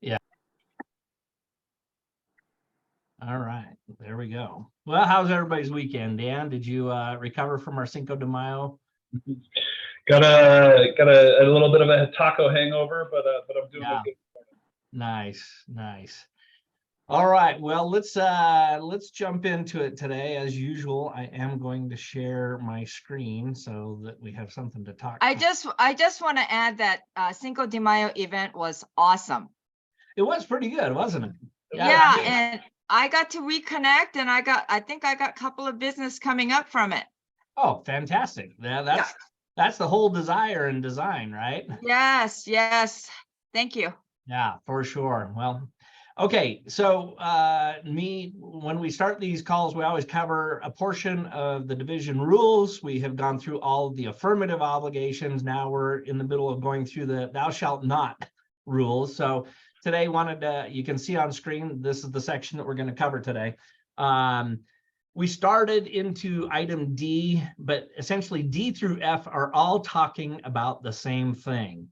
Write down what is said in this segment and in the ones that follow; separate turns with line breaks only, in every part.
Yeah. All right, there we go. Well, how's everybody's weekend, Dan? Did you recover from our Cinco de Mayo?
Got a little bit of a taco hangover, but I'm doing okay.
Nice. All right, well, let's jump into it today. As usual, I am going to share my screen so that we have something to talk
I
about.
just want to add that Cinco de Mayo event was awesome.
It was pretty good, wasn't it?
Yeah, and I got to reconnect, and I think I got a couple of business coming up from it.
Oh, fantastic. Yeah, that's the whole desire in design, right?
Yes. Thank you.
Yeah, for sure. Well, okay, so when we start these calls, we always cover a portion of the division rules. We have gone through all of the affirmative obligations. Now we're in the middle of going through the thou shalt not rules. So today you can see on screen, this is the section that we're going to cover today. We started into item D, but essentially D through F are all talking about the same thing.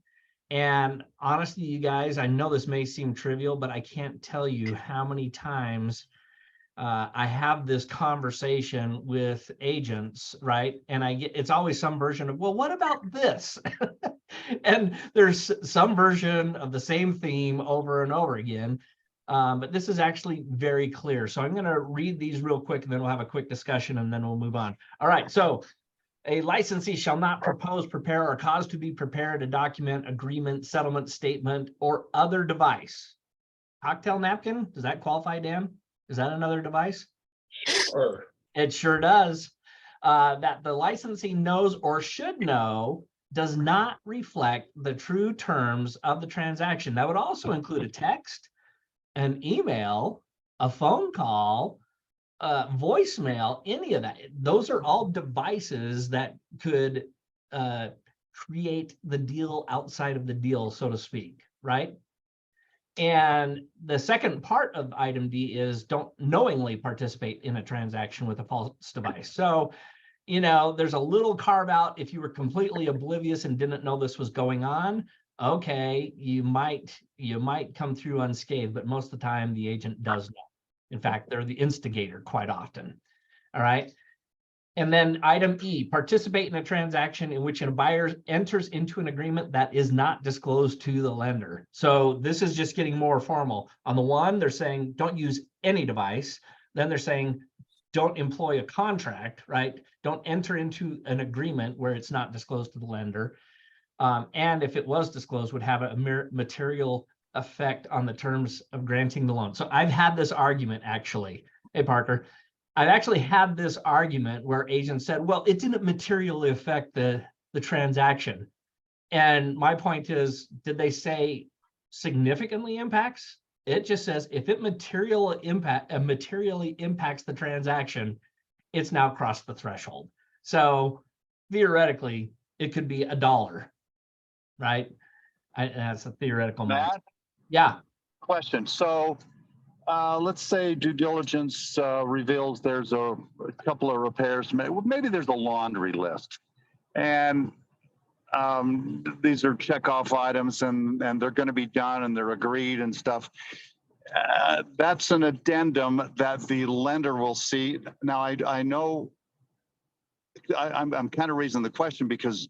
And honestly, you guys, I know this may seem trivial, but I can't tell you how many times I have this conversation with agents, right? And it's always some version of, well, what about this? And there's some version of the same theme over and over again. But this is actually very clear. So I'm going to read these real quick, and then we'll have a quick discussion, and then we'll move on. All right. So a licensee shall not propose, prepare, or cause to be prepared a document, agreement, settlement statement, or other device. Cocktail napkin, does that qualify, Dan? Is that another device?
Sure.
It sure does. That the licensee knows or should know does not reflect the true terms of the transaction. That would also include a text, an email, a phone call, voicemail, any of that. Those are all devices that could create the deal outside of the deal, so to speak, right? And the second part of item D is don't knowingly participate in a transaction with a false device. So, there's a little carve out if you were completely oblivious and didn't know this was going on. Okay, you might come through unscathed, but most of the time the agent does know. In fact, they're the instigator quite often. All right. And then item E, participate in a transaction in which a buyer enters into an agreement that is not disclosed to the lender. So this is just getting more formal. On the one, they're saying don't use any device. Then they're saying don't employ a contract, right? Don't enter into an agreement where it's not disclosed to the lender. And if it was disclosed, would have a material effect on the terms of granting the loan. So I've had this argument actually. Hey, Parker, I've actually had this argument where agents said, well, it didn't materially affect the transaction. And my point is, did they say significantly impacts? It just says if it materially impacts the transaction, it's now crossed the threshold. So theoretically, it could be $1, right? That's a theoretical matter.
Matt?
Yeah.
Question. So let's say due diligence reveals there's a couple of repairs. Maybe there's a laundry list. And these are checkoff items and they're going to be done and they're agreed and stuff. That's an addendum that the lender will see. Now, I know I'm kind of raising the question because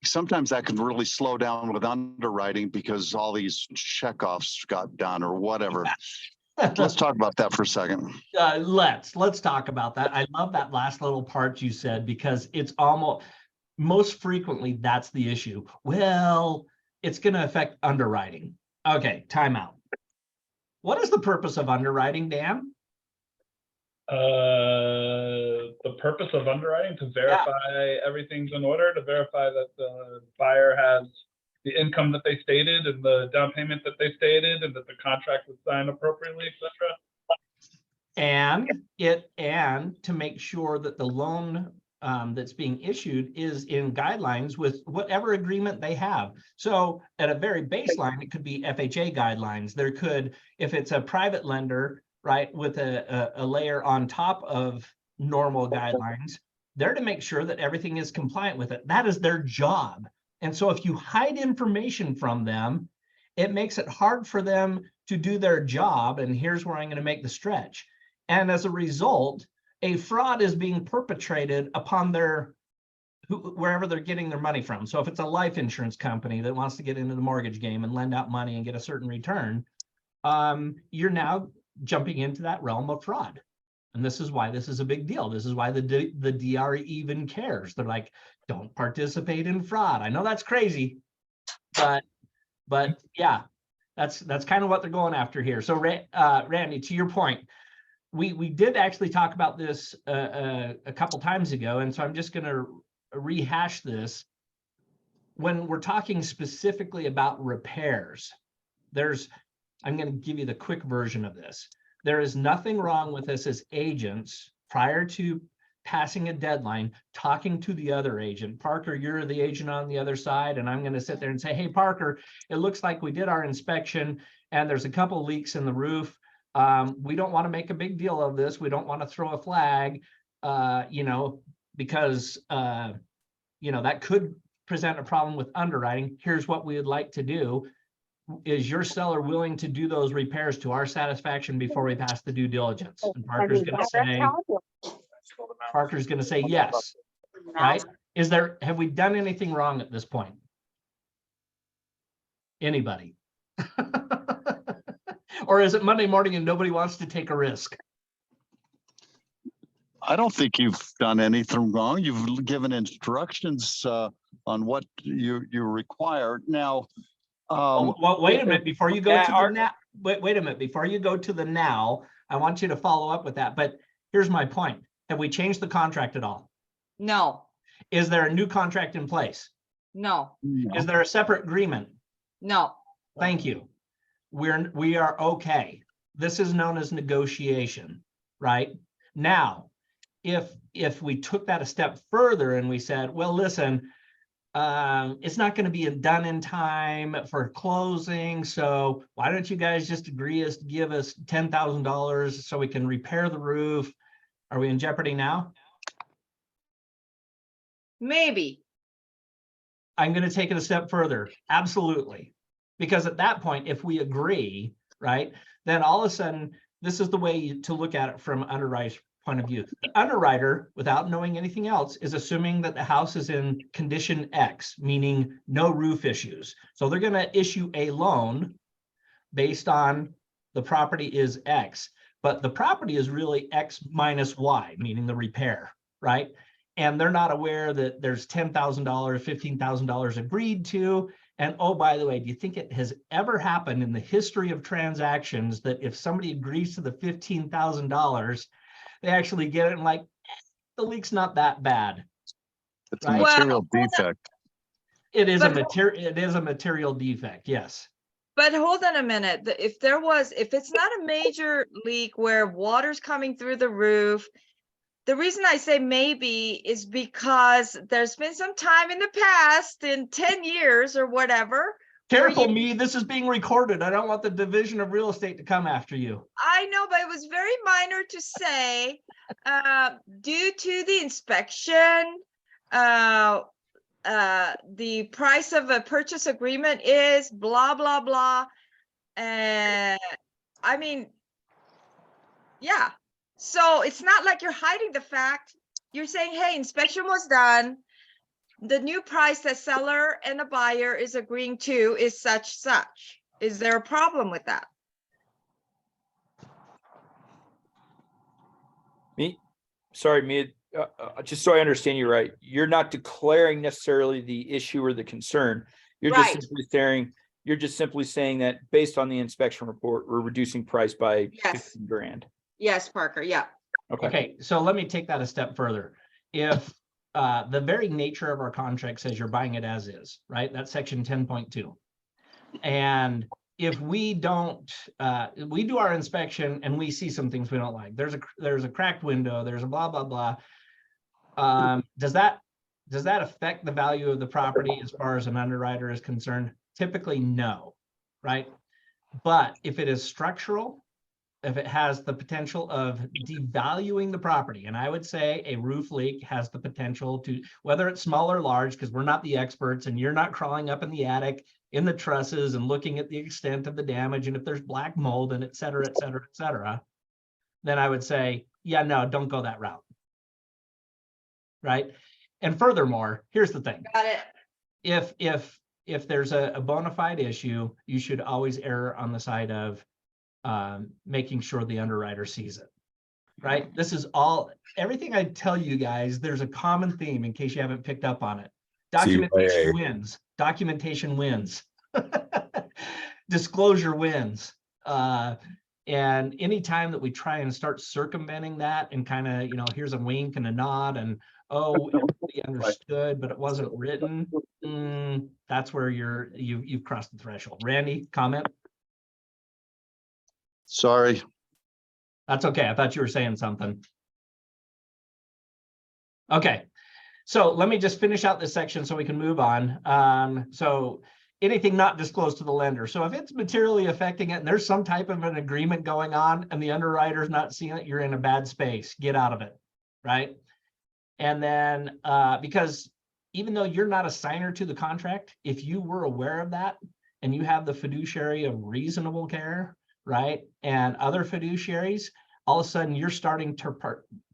sometimes that can really slow down with underwriting because all these checkoffs got done or whatever. Let's talk about that for a second.
Let's talk about that. I love that last little part you said because it's most frequently that's the issue. Well, it's going to affect underwriting. Okay, time out. What is the purpose of underwriting, Dan?
The purpose of underwriting to verify everything's in order, to verify that the buyer has the income that they stated and the down payment that they stated and that the contract was signed appropriately, etc.
And to make sure that the loan that's being issued is in guidelines with whatever agreement they have. So at a very baseline, it could be FHA guidelines. There could, if it's a private lender, right, with a layer on top of normal guidelines, they're to make sure that everything is compliant with it. That is their job. And so if you hide information from them it makes it hard for them to do their job. And here's where I'm going to make the stretch. And as a result, a fraud is being perpetrated upon their wherever they're getting their money from. So if it's a life insurance company that wants to get into the mortgage game and lend out money and get a certain return, you're now jumping into that realm of fraud. And this is why this is a big deal. This is why the DRE even cares. They're like, don't participate in fraud. I know that's crazy, but yeah, that's kind of what they're going after here. So Randy, to your point, we did actually talk about this a couple times ago, and so I'm just going to rehash this. When we're talking specifically about repairs, I'm going to give you the quick version of this. There is nothing wrong with us as agents prior to passing a deadline, talking to the other agent. Parker, you're the agent on the other side, and I'm going to sit there and say, hey, Parker, it looks like we did our inspection and there's a couple leaks in the roof. We don't want to make a big deal of this. We don't want to throw a flag, because, that could present a problem with underwriting. Here's what we would like to do. Is your seller willing to do those repairs to our satisfaction before we pass the due diligence? And Parker's going to say yes, right? Have we done anything wrong at this point? Anybody? Or is it Monday morning and nobody wants to take a risk?
I don't think you've done anything wrong. You've given instructions on what you require. Now,
well, wait a minute before you go to the now. Wait a minute before you go to the now. I want you to follow up with that. But here's my point: have we changed the contract at all?
No.
Is there a new contract in place?
No.
Is there a separate agreement?
No.
Thank you. We are okay. This is known as negotiation, right? Now, if we took that a step further and we said, well, listen, it's not going to be done in time for closing, so why don't you guys just agree to give us $10,000 so we can repair the roof? Are we in jeopardy now?
Maybe.
I'm going to take it a step further. Absolutely. Because at that point, if we agree, right, then all of a sudden, this is the way to look at it from underwriter's point of view. The underwriter, without knowing anything else, is assuming that the house is in condition X, meaning no roof issues. So they're going to issue a loan based on the property is X, but the property is really X minus Y, meaning the repair, right? And they're not aware that there's $10,000, $15,000 agreed to. And oh, by the way, do you think it has ever happened in the history of transactions that if somebody agrees to the $15,000, they actually get it and like, the leak's not that bad?
It's a material defect.
It is a material defect, yes.
But hold on a minute. If it's not a major leak where water's coming through the roof, the reason I say maybe is because there's been some time in the past, in 10 years or whatever.
Careful, me, this is being recorded. I don't want the Division of Real Estate to come after you.
I know, but it was very minor to say, due to the inspection, the price of a purchase agreement is blah, blah, blah. I mean, yeah. So it's not like you're hiding the fact. You're saying, hey, inspection was done. The new price that seller and the buyer is agreeing to is such. Is there a problem with that?
Just so I understand you right, you're not declaring necessarily the issue or the concern. You're just simply saying that based on the inspection report, we're reducing price by 15 grand.
Yes, Parker. Yeah.
Okay. So let me take that a step further. If the very nature of our contract says you're buying it as is, right? That's section 10.2. And if we don't, we do our inspection and we see some things we don't like. There's a cracked window. There's a blah, blah, blah. Does that affect the value of the property as far as an underwriter is concerned? Typically, no, right? But if it is structural, if it has the potential of devaluing the property, and I would say a roof leak has the potential to, whether it's small or large, because we're not the experts and you're not crawling up in the attic in the trusses and looking at the extent of the damage and if there's black mold and et cetera, then I would say, yeah, no, don't go that route. Right. And furthermore, here's the thing.
Got it.
If there's a bona fide issue, you should always err on the side of making sure the underwriter sees it. Right. This is everything I tell you guys, there's a common theme in case you haven't picked up on it. Documentation wins. Documentation wins. Disclosure wins. And anytime that we try and start circumventing that and kind of, here's a wink and a nod and, oh, everybody understood, but it wasn't written, that's where you've crossed the threshold. Randy, comment?
Sorry.
That's okay. I thought you were saying something. Okay. So let me just finish out this section so we can move on. So anything not disclosed to the lender. So if it's materially affecting it and there's some type of an agreement going on and the underwriter's not seeing it, you're in a bad space. Get out of it, right? And then because even though you're not a signer to the contract, if you were aware of that and you have the fiduciary of reasonable care, right, and other fiduciaries, all of a sudden you're starting to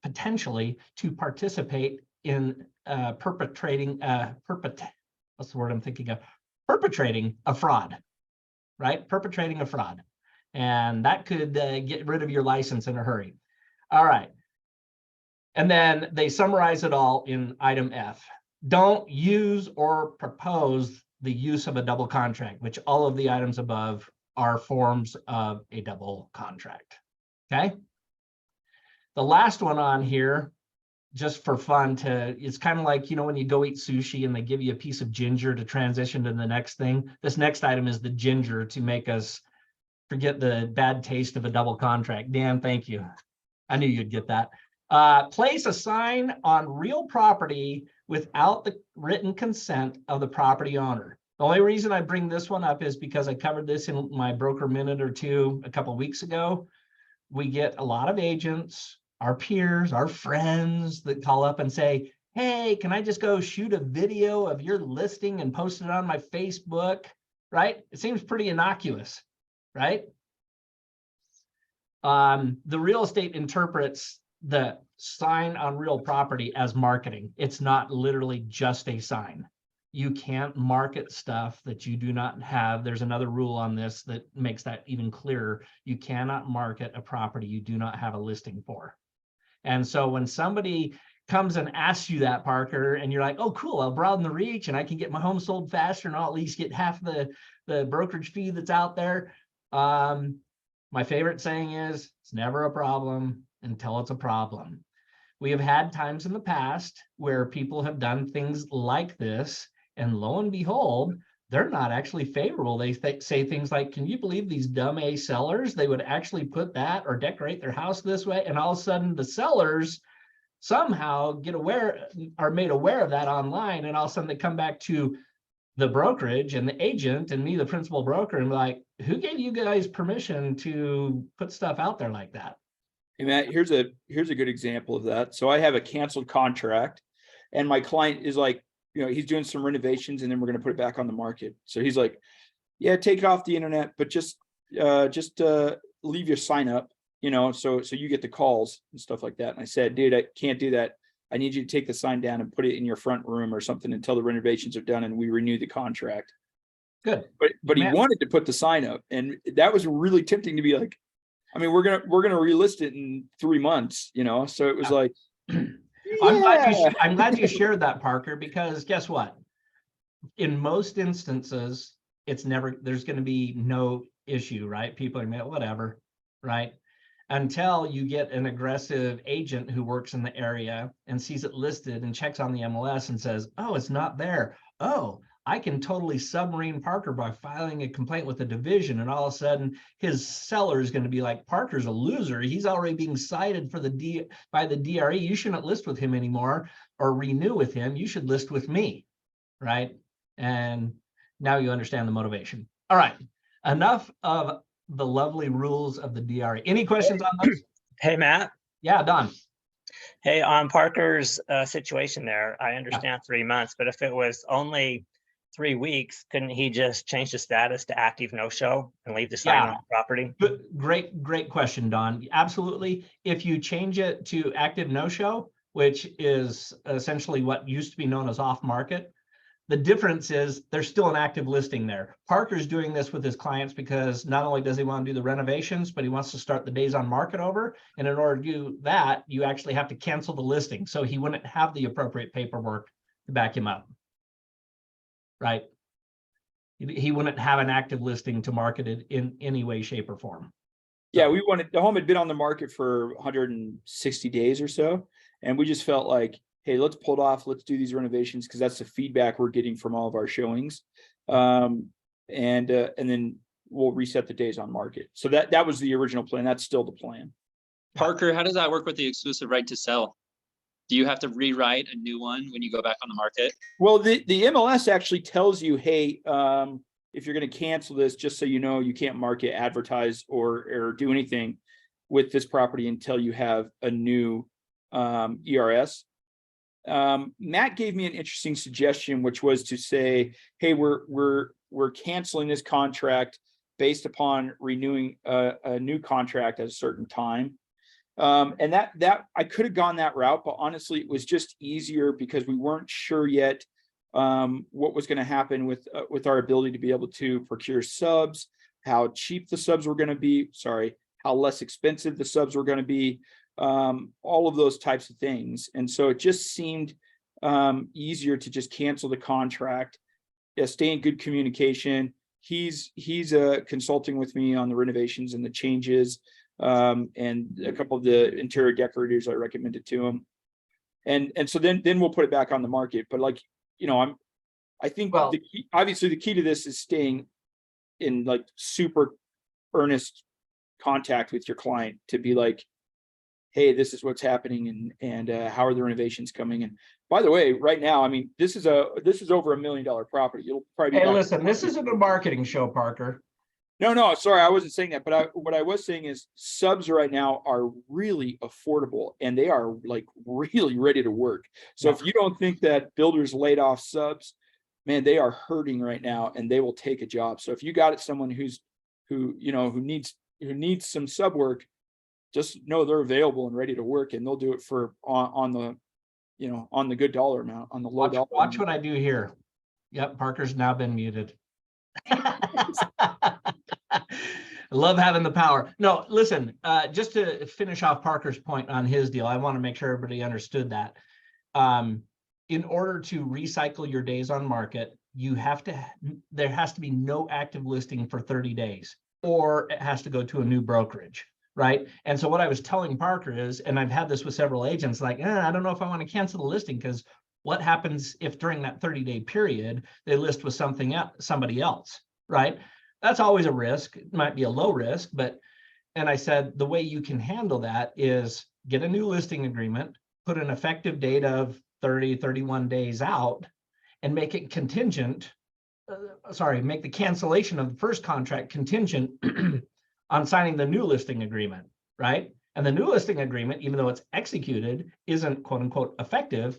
potentially to participate in perpetrating what's the word I'm thinking of? Perpetrating a fraud, right? Perpetrating a fraud. And that could get rid of your license in a hurry. All right. And then they summarize it all in item F. Don't use or propose the use of a double contract, which all of the items above are forms of a double contract. Okay. The last one on here, just for fun, it's kind of like, when you go eat sushi and they give you a piece of ginger to transition to the next thing. This next item is the ginger to make us forget the bad taste of a double contract. Dan, thank you. I knew you'd get that. Place a sign on real property without the written consent of the property owner. The only reason I bring this one up is because I covered this in my broker minute or two a couple of weeks ago. We get a lot of agents, our peers, our friends that call up and say, hey, can I just go shoot a video of your listing and post it on my Facebook, right? It seems pretty innocuous, right? The real estate interprets the sign on real property as marketing. It's not literally just a sign. You can't market stuff that you do not have. There's another rule on this that makes that even clearer. You cannot market a property you do not have a listing for. And so when somebody comes and asks you that, Parker, and you're like, oh, cool, I'll broaden the reach and I can get my home sold faster and I'll at least get half the brokerage fee that's out there. My favorite saying is, it's never a problem until it's a problem. We have had times in the past where people have done things like this, and lo and behold, they're not actually favorable. They say things like, can you believe these dumb A sellers? They would actually put that or decorate their house this way. And all of a sudden the sellers somehow get aware, are made aware of that online. And all of a sudden they come back to the brokerage and the agent and me, the principal broker, and be like, who gave you guys permission to put stuff out there like that?
Hey, Matt, here's a good example of that. So I have a canceled contract and my client is like, he's doing some renovations and then we're going to put it back on the market. So he's like, yeah, take it off the internet, but just leave your sign up, so you get the calls and stuff like that. And I said, dude, I can't do that. I need you to take the sign down and put it in your front room or something until the renovations are done and we renew the contract.
Good.
But he wanted to put the sign up, and that was really tempting to be like, I mean, we're gonna relist it in 3 months, so it was like,
I'm glad you shared that, Parker, because guess what? In most instances, there's going to be no issue, right? People are going to be whatever, right? Until you get an aggressive agent who works in the area and sees it listed and checks on the MLS and says, oh, it's not there. Oh, I can totally submarine Parker by filing a complaint with the division. And all of a sudden his seller is going to be like, Parker's a loser. He's already being cited for by the DRE. You shouldn't list with him anymore or renew with him. You should list with me, right? And now you understand the motivation. All right, enough of the lovely rules of the DRE. Any questions on those?
Hey, Matt.
Yeah, Don.
Hey, on Parker's situation there, I understand 3 months, but if it was only 3 weeks, couldn't he just change the status to active no-show and leave the sign
Yeah.
on the property?
But great question, Don. Absolutely. If you change it to active no-show, which is essentially what used to be known as off-market, the difference is there's still an active listing there. Parker's doing this with his clients because not only does he want to do the renovations, but he wants to start the days on market over. And in order to do that, you actually have to cancel the listing. So he wouldn't have the appropriate paperwork to back him up. Right? He wouldn't have an active listing to market it in any way, shape, or form.
Yeah, we wanted, the home had been on the market for 160 days or so. And we just felt like, hey, let's pull it off. Let's do these renovations because that's the feedback we're getting from all of our showings. And then we'll reset the days on market. So that was the original plan. That's still the plan.
Parker, how does that work with the exclusive right to sell? Do you have to rewrite a new one when you go back on the market?
Well, the MLS actually tells you, hey, if you're going to cancel this, just so you know, you can't market, advertise, or do anything with this property until you have a new ERS. Matt gave me an interesting suggestion, which was to say, hey, we're canceling this contract based upon renewing a new contract at a certain time. And that I could have gone that route, but honestly, it was just easier because we weren't sure yet what was going to happen with our ability to be able to procure subs, how cheap the subs were going to be, how less expensive the subs were going to be, all of those types of things. And so it just seemed easier to just cancel the contract, stay in good communication. He's consulting with me on the renovations and the changes, and a couple of the interior decorators I recommended to him. And so then we'll put it back on the market. But like, I think obviously the key to this is staying in like super earnest contact with your client to be like, hey, this is what's happening and how are the renovations coming? And by the way, right now, I mean, this is over $1 million property. It'll probably be
Hey, listen, this isn't a marketing show, Parker.
No, sorry, I wasn't saying that. But what I was saying is subs right now are really affordable and they are like really ready to work. So if you don't think that builders laid off subs, man, they are hurting right now and they will take a job. So if you got someone who needs some sub work, just know they're available and ready to work, and they'll do it for on the good dollar amount, on the low dollar.
Watch what I do here. Yep, Parker's now been muted. I love having the power. No, listen, just to finish off Parker's point on his deal, I want to make sure everybody understood that. In order to recycle your days on market, there has to be no active listing for 30 days, or it has to go to a new brokerage. Right. And so what I was telling Parker is, and I've had this with several agents, like, I don't know if I want to cancel the listing, because what happens if during that 30-day period, they list with somebody else, right? That's always a risk. It might be a low risk, and I said, the way you can handle that is get a new listing agreement, put an effective date of 30, 31 days out, and make it contingent, make the cancellation of the first contract contingent on signing the new listing agreement, right? And the new listing agreement, even though it's executed, isn't quote unquote effective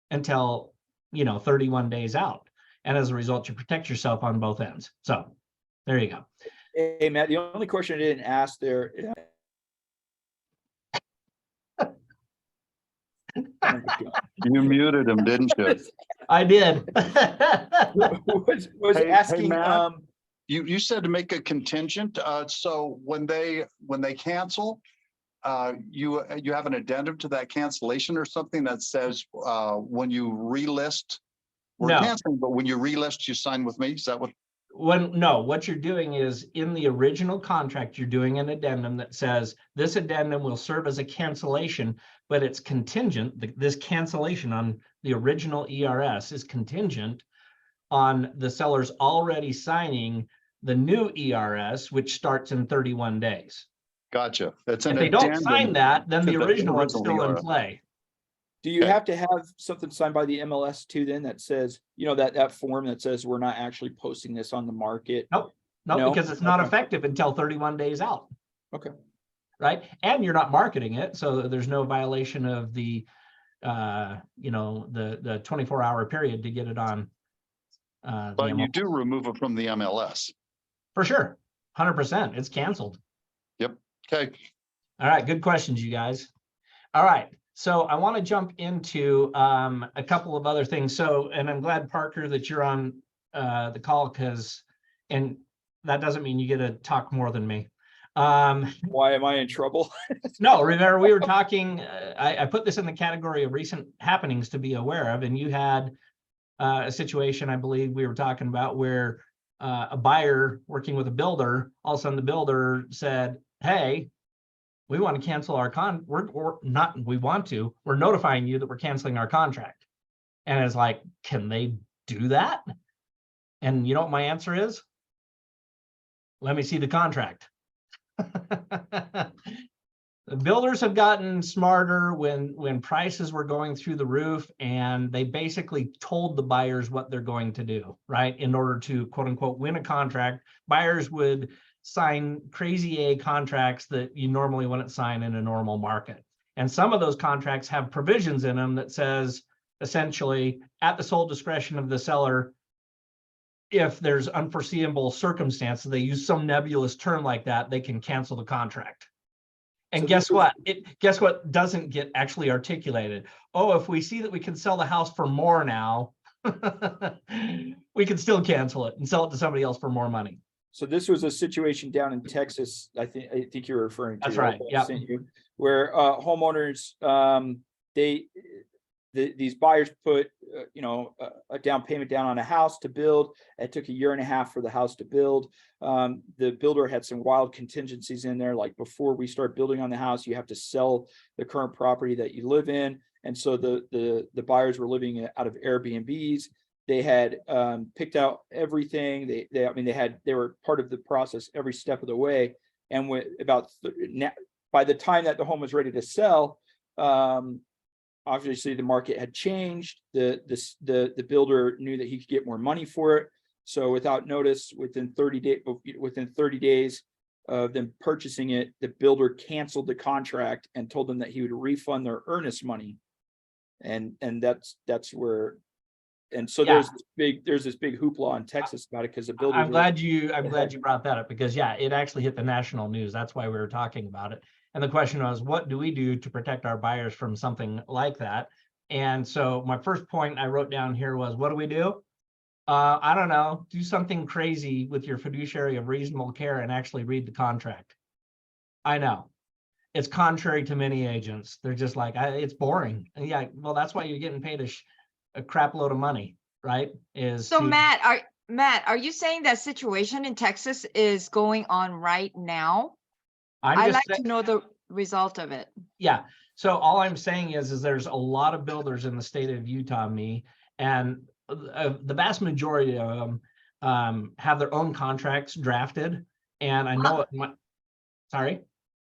until 31 days out. And as a result, you protect yourself on both ends. So there you go.
Hey, Matt, the only question I didn't ask there.
You muted him, didn't you?
I did.
was asking,
Matt, you said to make a contingent. So when they cancel, you have an addendum to that cancellation or something that says when you relist, we're canceling, but when you relist, you sign with me. Is that what?
What you're doing is in the original contract, you're doing an addendum that says this addendum will serve as a cancellation, but it's contingent. This cancellation on the original ERS is contingent on the sellers already signing the new ERS, which starts in 31 days.
Gotcha. That's
if they don't sign that, then the original is still in play.
Do you have to have something signed by the MLS too then that says, that form that says we're not actually posting this on the market?
Nope, because it's not effective until 31 days out.
Okay.
Right. And you're not marketing it. So there's no violation of the, the 24-hour period to get it on the
But you
MLS.
do remove it from the MLS.
For sure, 100%. It's canceled.
Okay.
All right, good questions, you guys. All right, so I want to jump into a couple of other things. So, and I'm glad, Parker, that you're on the call, because, and that doesn't mean you get to talk more than me.
Why am I in trouble?
No, remember, we were talking, I put this in the category of recent happenings to be aware of, and you had a situation, I believe we were talking about, where a buyer working with a builder, all of a sudden the builder said, hey, we want to cancel our we're notifying you that we're canceling our contract. And it's like, can they do that? And you know what my answer is? Let me see the contract. The builders have gotten smarter when prices were going through the roof, and they basically told the buyers what they're going to do, right? In order to, quote unquote, win a contract, buyers would sign crazy A contracts that you normally wouldn't sign in a normal market. And some of those contracts have provisions in them that says, essentially, at the sole discretion of the seller, if there's unforeseeable circumstances, they use some nebulous term like that, they can cancel the contract. And
So
guess what? Guess what doesn't get actually articulated? Oh, if we see that we can sell the house for more now, we can still cancel it and sell it to somebody else for more money.
So this was a situation down in Texas, I think you're referring to.
That's right,
I
yep.
sent you, where homeowners, these buyers put, a down payment down on a house to build. It took 1.5 years for the house to build. The builder had some wild contingencies in there, like before we start building on the house, you have to sell the current property that you live in. And so the buyers were living out of Airbnbs. They had picked out everything. They were part of the process every step of the way. And by the time that the home was ready to sell, obviously the market had changed. The builder knew that he could get more money for it. So without notice, within 30 days of them purchasing it, the builder canceled the contract and told them that he would refund their earnest money. And that's where. And so
Yeah.
there's this big hoopla in Texas about it, because the builder.
I'm glad you brought that up, because yeah, it actually hit the national news. That's why we were talking about it. And the question was, what do we do to protect our buyers from something like that? And so my first point I wrote down here was, what do we do? I don't know, do something crazy with your fiduciary of reasonable care and actually read the contract. I know it's contrary to many agents. They're just like, it's boring. And yeah, well, that's why you're getting paid a crap load of money, right?
So Matt, are you saying that situation in Texas is going on right now? I'd like to know the result of it.
Yeah. So all I'm saying is there's a lot of builders in the state of Utah, and the vast majority of them have their own contracts drafted. And I know sorry.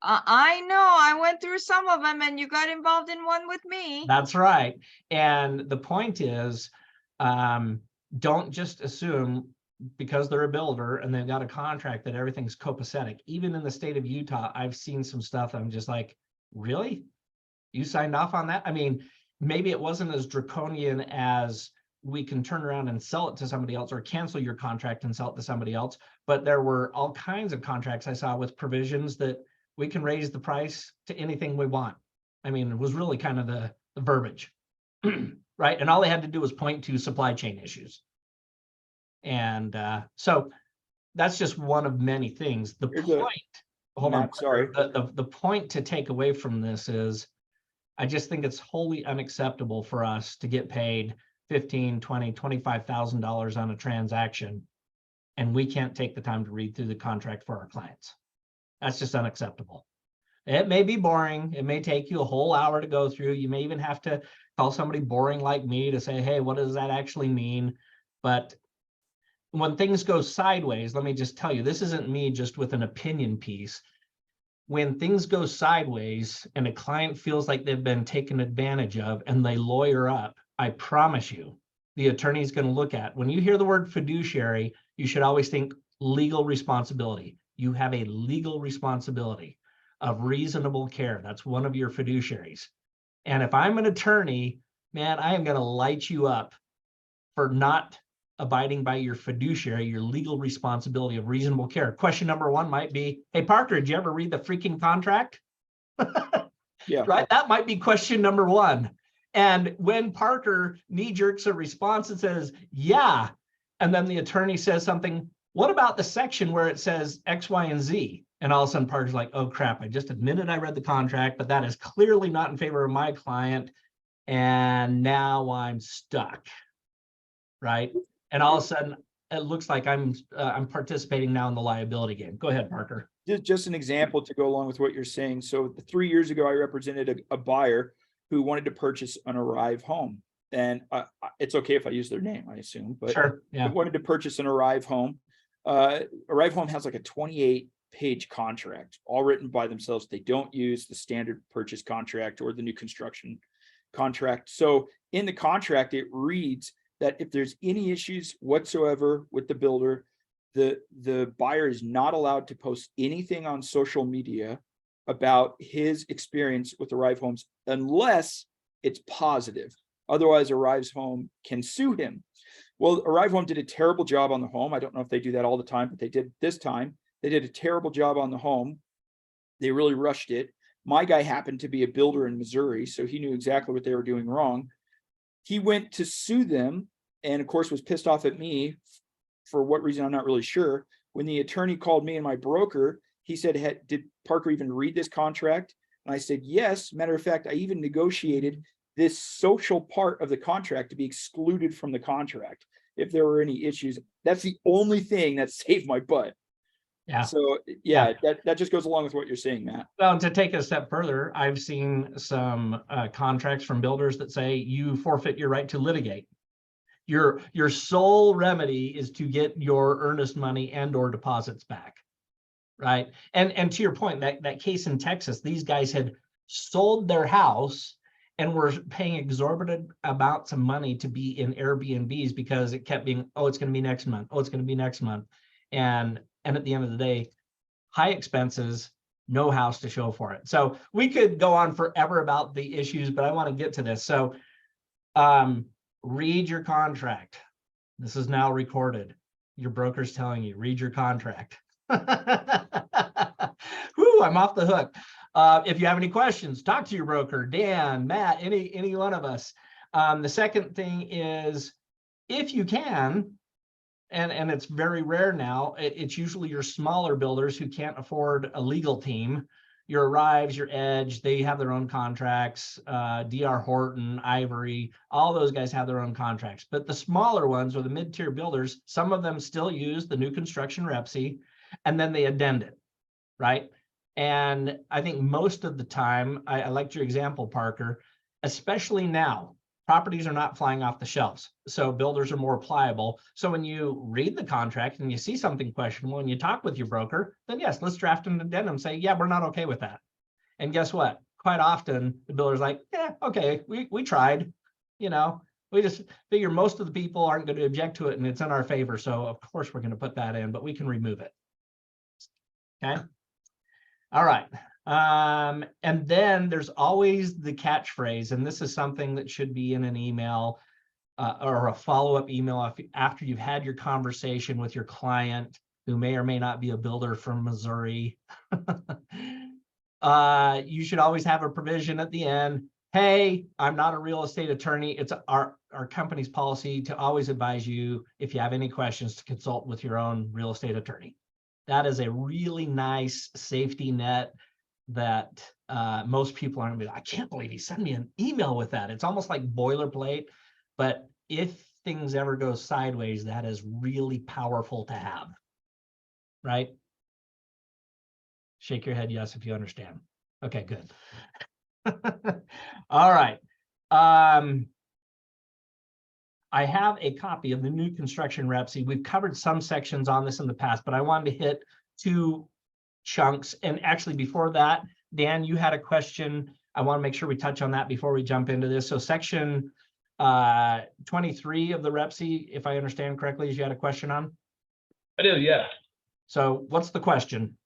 I know, I went through some of them, and you got involved in one with me.
That's right. And the point is, don't just assume because they're a builder and they've got a contract that everything's copacetic. Even in the state of Utah, I've seen some stuff I'm just like, really? You signed off on that? I mean, maybe it wasn't as draconian as we can turn around and sell it to somebody else, or cancel your contract and sell it to somebody else. But there were all kinds of contracts I saw with provisions that we can raise the price to anything we want. I mean, it was really kind of the verbiage, right? And all they had to do was point to supply chain issues. And so that's just one of many things. The point to take away from this is, I just think it's wholly unacceptable for us to get paid $15,000, $20,000, $25,000 on a transaction, and we can't take the time to read through the contract for our clients. That's just unacceptable. It may be boring. It may take you a whole hour to go through. You may even have to call somebody boring like me to say, hey, what does that actually mean? But when things go sideways, let me just tell you, this isn't me just with an opinion piece. When things go sideways and a client feels like they've been taken advantage of and they lawyer up, I promise you, the attorney's going to look at, when you hear the word fiduciary, you should always think legal responsibility. You have a legal responsibility of reasonable care. That's one of your fiduciaries. And if I'm an attorney, man, I am going to light you up for not abiding by your fiduciary, your legal responsibility of reasonable care. Question number one might be, hey, Parker, did you ever read the freaking contract?
Yeah.
Right? That might be question number one. And when Parker knee jerks a response and says, yeah, and then the attorney says something, what about the section where it says X, Y, and Z? And all of a sudden Parker's like, oh crap, I just admitted I read the contract, but that is clearly not in favor of my client. And now I'm stuck, right? And all of a sudden it looks like I'm participating now in the liability game. Go ahead, Parker.
Just an example to go along with what you're saying. So 3 years ago, I represented a buyer who wanted to purchase an Arrive home. And it's okay if I use their name, I assume, but
Sure,
they
yeah.
wanted to purchase an Arrive home. Arrive home has like a 28-page contract, all written by themselves. They don't use the standard purchase contract or the new construction contract. So in the contract, it reads that if there's any issues whatsoever with the builder, the buyer is not allowed to post anything on social media about his experience with Arrive Homes unless it's positive. Otherwise, Arrive's Home can sue him. Well, Arrive Home did a terrible job on the home. I don't know if they do that all the time, but they did this time. They did a terrible job on the home. They really rushed it. My guy happened to be a builder in Missouri, so he knew exactly what they were doing wrong. He went to sue them and, of course, was pissed off at me. For what reason, I'm not really sure. When the attorney called me and my broker, he said, did Parker even read this contract? And I said, yes. Matter of fact, I even negotiated this social part of the contract to be excluded from the contract if there were any issues. That's the only thing that saved my butt.
Yeah.
So yeah, that just goes along with what you're saying, Matt.
Well, to take it a step further, I've seen some contracts from builders that say you forfeit your right to litigate. Your sole remedy is to get your earnest money and or deposits back, right? And to your point, that case in Texas, these guys had sold their house and were paying exorbitant amounts of money to be in Airbnbs because it kept being, oh, it's going to be next month. Oh, it's going to be next month. And at the end of the day, high expenses, no house to show for it. So we could go on forever about the issues, but I want to get to this. So read your contract. This is now recorded. Your broker's telling you, read your contract. Whoo, I'm off the hook. If you have any questions, talk to your broker, Dan, Matt, any one of us. The second thing is, if you can, and it's very rare now, it's usually your smaller builders who can't afford a legal team. Your Arrives, your Edge, they have their own contracts. DR Horton, Ivory, all those guys have their own contracts. But the smaller ones or the mid-tier builders, some of them still use the new construction REPC, and then they addend it, right? And I think most of the time, I liked your example, Parker, especially now, properties are not flying off the shelves. So builders are more pliable. So when you read the contract and you see something questionable and you talk with your broker, then yes, let's draft an addendum, say, yeah, we're not okay with that. And guess what? Quite often the builder's like, yeah, okay, we tried, you know, we just figure most of the people aren't going to object to it and it's in our favor. So of course we're going to put that in, but we can remove it. Okay. All right. And then there's always the catchphrase, and this is something that should be in an email or a follow-up email after you've had your conversation with your client, who may or may not be a builder from Missouri. You should always have a provision at the end. Hey, I'm not a real estate attorney. It's our company's policy to always advise you, if you have any questions, to consult with your own real estate attorney. That is a really nice safety net that most people aren't gonna be, I can't believe he sent me an email with that. It's almost like boilerplate, but if things ever go sideways, that is really powerful to have, right? Shake your head yes if you understand. Okay, good. All right. I have a copy of the new construction REPC. We've covered some sections on this in the past, but I wanted to hit two chunks. And actually before that, Dan, you had a question. I want to make sure we touch on that before we jump into this. So section 23 of the REPC, if I understand correctly, is you had a question on?
I do, yeah.
So what's the question?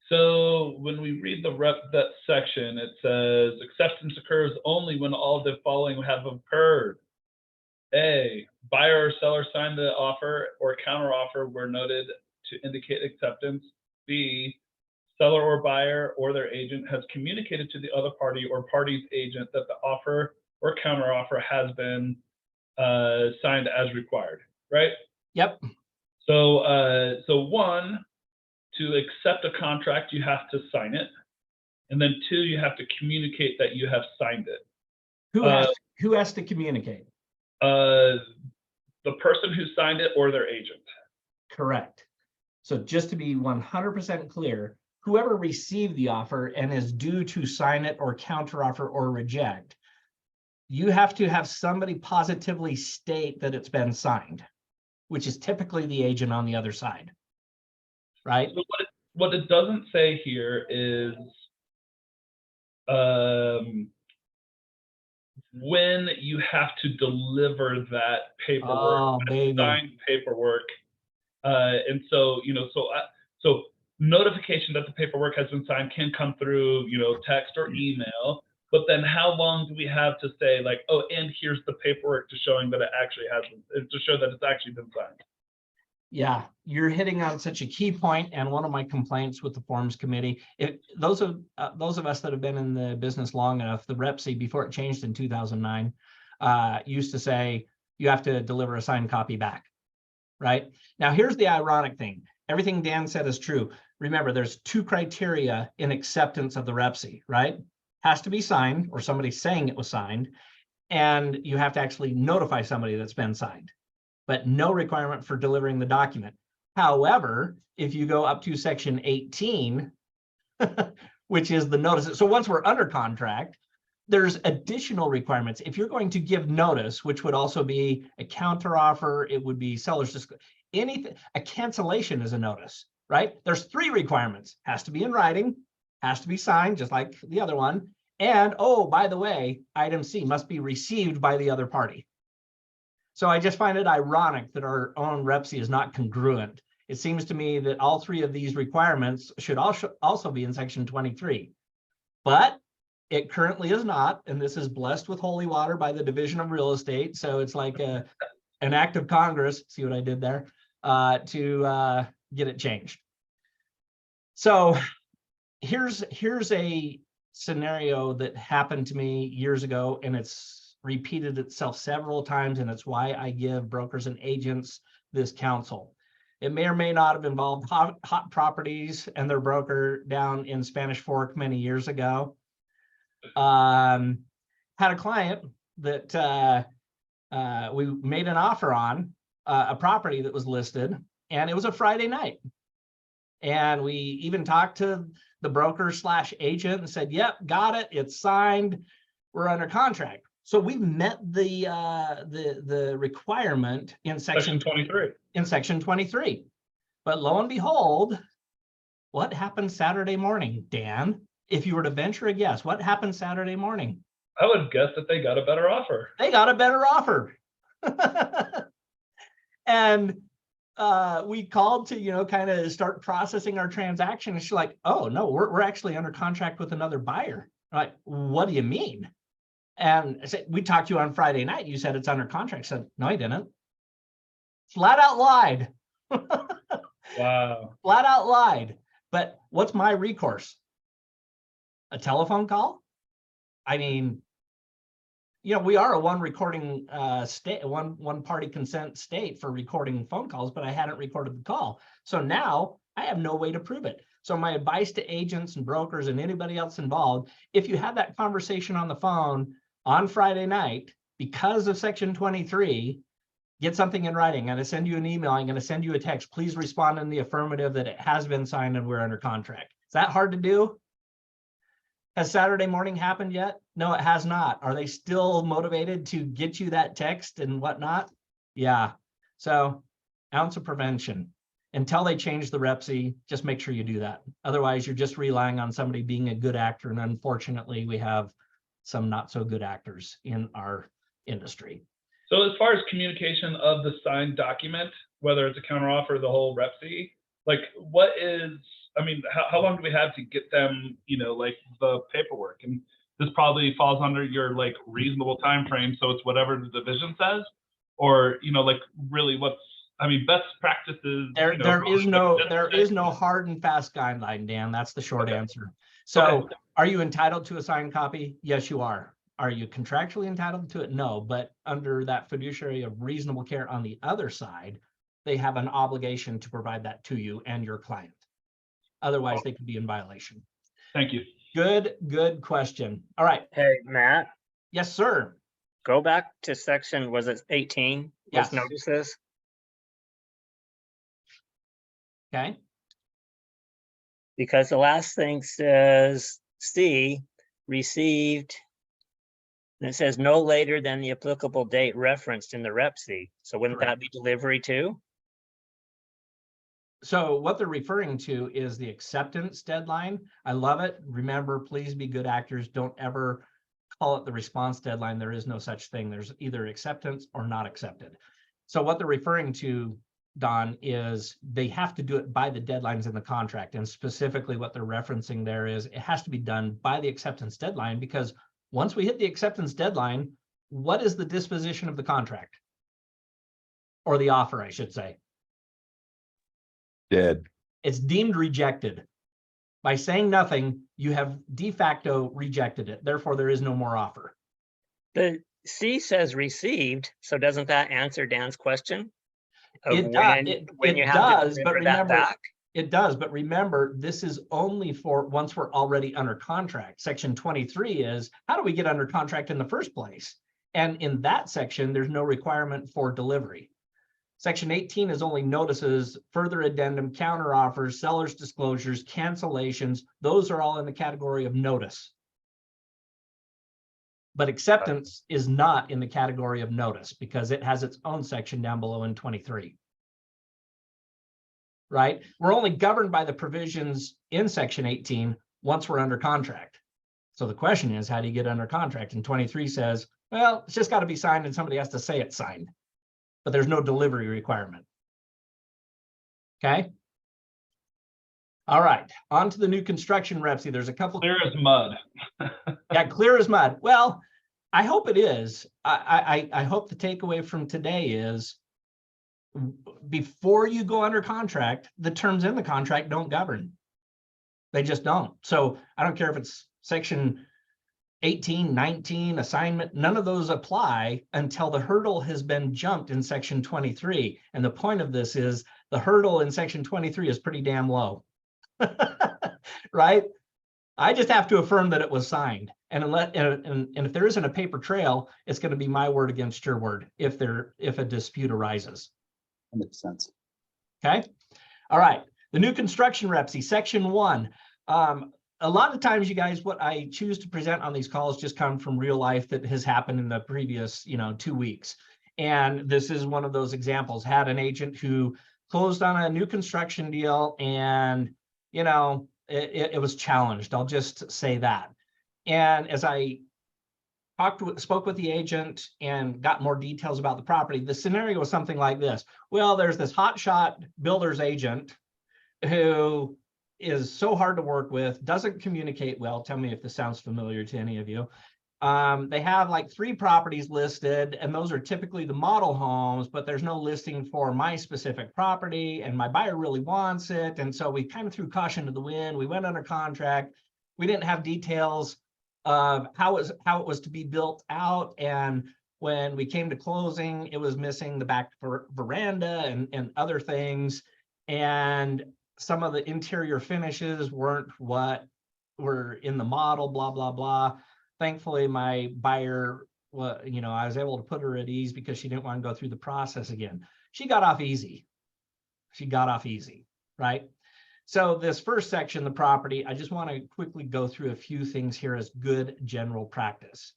So when we read that section, it says acceptance occurs only when all the following have occurred. A, buyer or seller signed the offer or counter offer were noted to indicate acceptance. B, seller or buyer or their agent has communicated to the other party or party's agent that the offer or counter offer has been signed as required, right?
Yep.
So, so one, to accept a contract, you have to sign it. And then two, you have to communicate that you have signed it.
Who has to communicate?
The person who signed it or their agent.
Correct. So just to be 100% clear, whoever received the offer and is due to sign it or counteroffer or reject, you have to have somebody positively state that it's been signed, which is typically the agent on the other side, right?
So what it doesn't say here is when you have to deliver that paperwork,
Oh,
that
baby.
signed paperwork. And so, so notification that the paperwork has been signed can come through, text or email. But then how long do we have to say like, oh, and here's the paperwork to showing that it actually has been, to show that it's actually been signed?
Yeah, you're hitting on such a key point, and one of my complaints with the forms committee, those of us that have been in the business long enough, the REPC before it changed in 2009, used to say you have to deliver a signed copy back, right? Now, here's the ironic thing. Everything Dan said is true. Remember, there's two criteria in acceptance of the REPC, right? Has to be signed, or somebody saying it was signed, and you have to actually notify somebody that's been signed, but no requirement for delivering the document. However, if you go up to section 18, which is the notice. So once we're under contract, there's additional requirements. If you're going to give notice, which would also be a counteroffer, it would be seller's anything, a cancellation is a notice, right? There's three requirements. Has to be in writing, has to be signed, just like the other one. And, oh, by the way, item C must be received by the other party. So I just find it ironic that our own REPC is not congruent. It seems to me that all three of these requirements should also be in section 23, but it currently is not. And this is blessed with holy water by the Division of Real Estate. So it's like an act of Congress, see what I did there, to get it changed. So here's a scenario that happened to me years ago, and it's repeated itself several times, and it's why I give brokers and agents this counsel. It may or may not have involved hot properties and their broker down in Spanish Fork many years ago. Had a client that we made an offer on a property that was listed, and it was a Friday night. And we even talked to the broker / agent and said, yep, got it, it's signed, we're under contract. So we met the requirement in section 23. In section 23. But lo and behold, what happened Saturday morning, Dan? If you were to venture a guess, what happened Saturday morning?
I would guess that they got a better offer.
They got a better offer. And we called to, kind of start processing our transaction. And she's like, oh, no, we're actually under contract with another buyer. I'm like, what do you mean? And I said, we talked to you on Friday night. You said it's under contract. I said, no, I didn't. Flat out lied.
Wow.
Flat out lied. But what's my recourse? A telephone call? I mean, we are a one recording state, one party consent state for recording phone calls, but I hadn't recorded the call. So now I have no way to prove it. So my advice to agents and brokers and anybody else involved, if you have that conversation on the phone on Friday night, because of section 23, get something in writing. I'm going to send you an email. I'm going to send you a text. Please respond in the affirmative that it has been signed and we're under contract. Is that hard to do? Has Saturday morning happened yet? No, it has not. Are they still motivated to get you that text and whatnot? Yeah. So ounce of prevention. Until they change the REPC, just make sure you do that. Otherwise, you're just relying on somebody being a good actor. And unfortunately, we have some not so good actors in our industry.
So as far as communication of the signed document, whether it's a counteroffer or the whole REPC, like what is, how long do we have to get them, like the paperwork? And this probably falls under your like reasonable time frame. So it's whatever the division says. or, you know, like really what's, I mean, best practices.
There,
you know,
there is
like
there is no hard and fast guideline, Dan. That's the short
Okay.
answer. So
Okay.
are you entitled to a signed copy? Yes, you are. Are you contractually entitled to it? No, but under that fiduciary of reasonable care on the other side, they have an obligation to provide that to you and your client. Otherwise, they could be in violation.
Thank you.
Good question. All right.
Hey, Matt,
Yes, sir.
go back to section, was it 18?
Yes.
Was notices?
Okay.
Because the last thing says C, received, and it says no later than the applicable date referenced in the rep C. So wouldn't that be delivery too?
So what they're referring to is the acceptance deadline. I love it. Remember, please be good actors. Don't ever call it the response deadline. There is no such thing. There's either acceptance or not accepted. So what they're referring to, Don, is they have to do it by the deadlines in the contract. And specifically what they're referencing there is it has to be done by the acceptance deadline, because once we hit the acceptance deadline, what is the disposition of the contract? Or the offer, I should say.
Dead.
It's deemed rejected. By saying nothing, you have de facto rejected it. Therefore, there is no more offer.
The C says received, so doesn't that answer Dan's question? Of
It
when you
it
have to
does, but
deliver that
remember,
back?
it does, but remember, this is only for once we're already under contract. Section 23 is, how do we get under contract in the first place? And in that section, there's no requirement for delivery. Section 18 is only notices, further addendum, counter offers, seller's disclosures, cancellations. Those are all in the category of notice. But acceptance is not in the category of notice because it has its own section down below in 23. Right? We're only governed by the provisions in section 18 once we're under contract. So the question is, how do you get under contract? And 23 says, well, it's just got to be signed and somebody has to say it's signed. But there's no delivery requirement. Okay. All right, on to the new construction reps. There's a couple.
Clear as mud.
Yeah, clear as mud. Well, I hope it is. I hope the takeaway from today is before you go under contract, the terms in the contract don't govern. They just don't. So I don't care if it's section 18, 19, assignment, none of those apply until the hurdle has been jumped in section 23. And the point of this is the hurdle in section 23 is pretty damn low, right? I just have to affirm that it was signed. And if there isn't a paper trail, it's going to be my word against your word if a dispute arises.
That makes sense.
Okay. All right. The new construction repsy, section 1. A lot of times, you guys, what I choose to present on these calls just come from real life that has happened in the previous, 2 weeks. And this is one of those examples. Had an agent who closed on a new construction deal and, it was challenged. I'll just say that. And as I spoke with the agent and got more details about the property, the scenario was something like this. Well, there's this hotshot builder's agent who is so hard to work with, doesn't communicate well. Tell me if this sounds familiar to any of you. They have like 3 properties listed, and those are typically the model homes, but there's no listing for my specific property, and my buyer really wants it. And so we kind of threw caution to the wind. We went under contract. We didn't have details of how it was to be built out. And when we came to closing, it was missing the back veranda and other things. And some of the interior finishes weren't what were in the model, blah, blah, blah. Thankfully, my buyer, I was able to put her at ease because she didn't want to go through the process again. She got off easy. Right? So this first section, the property, I just want to quickly go through a few things here as good general practice.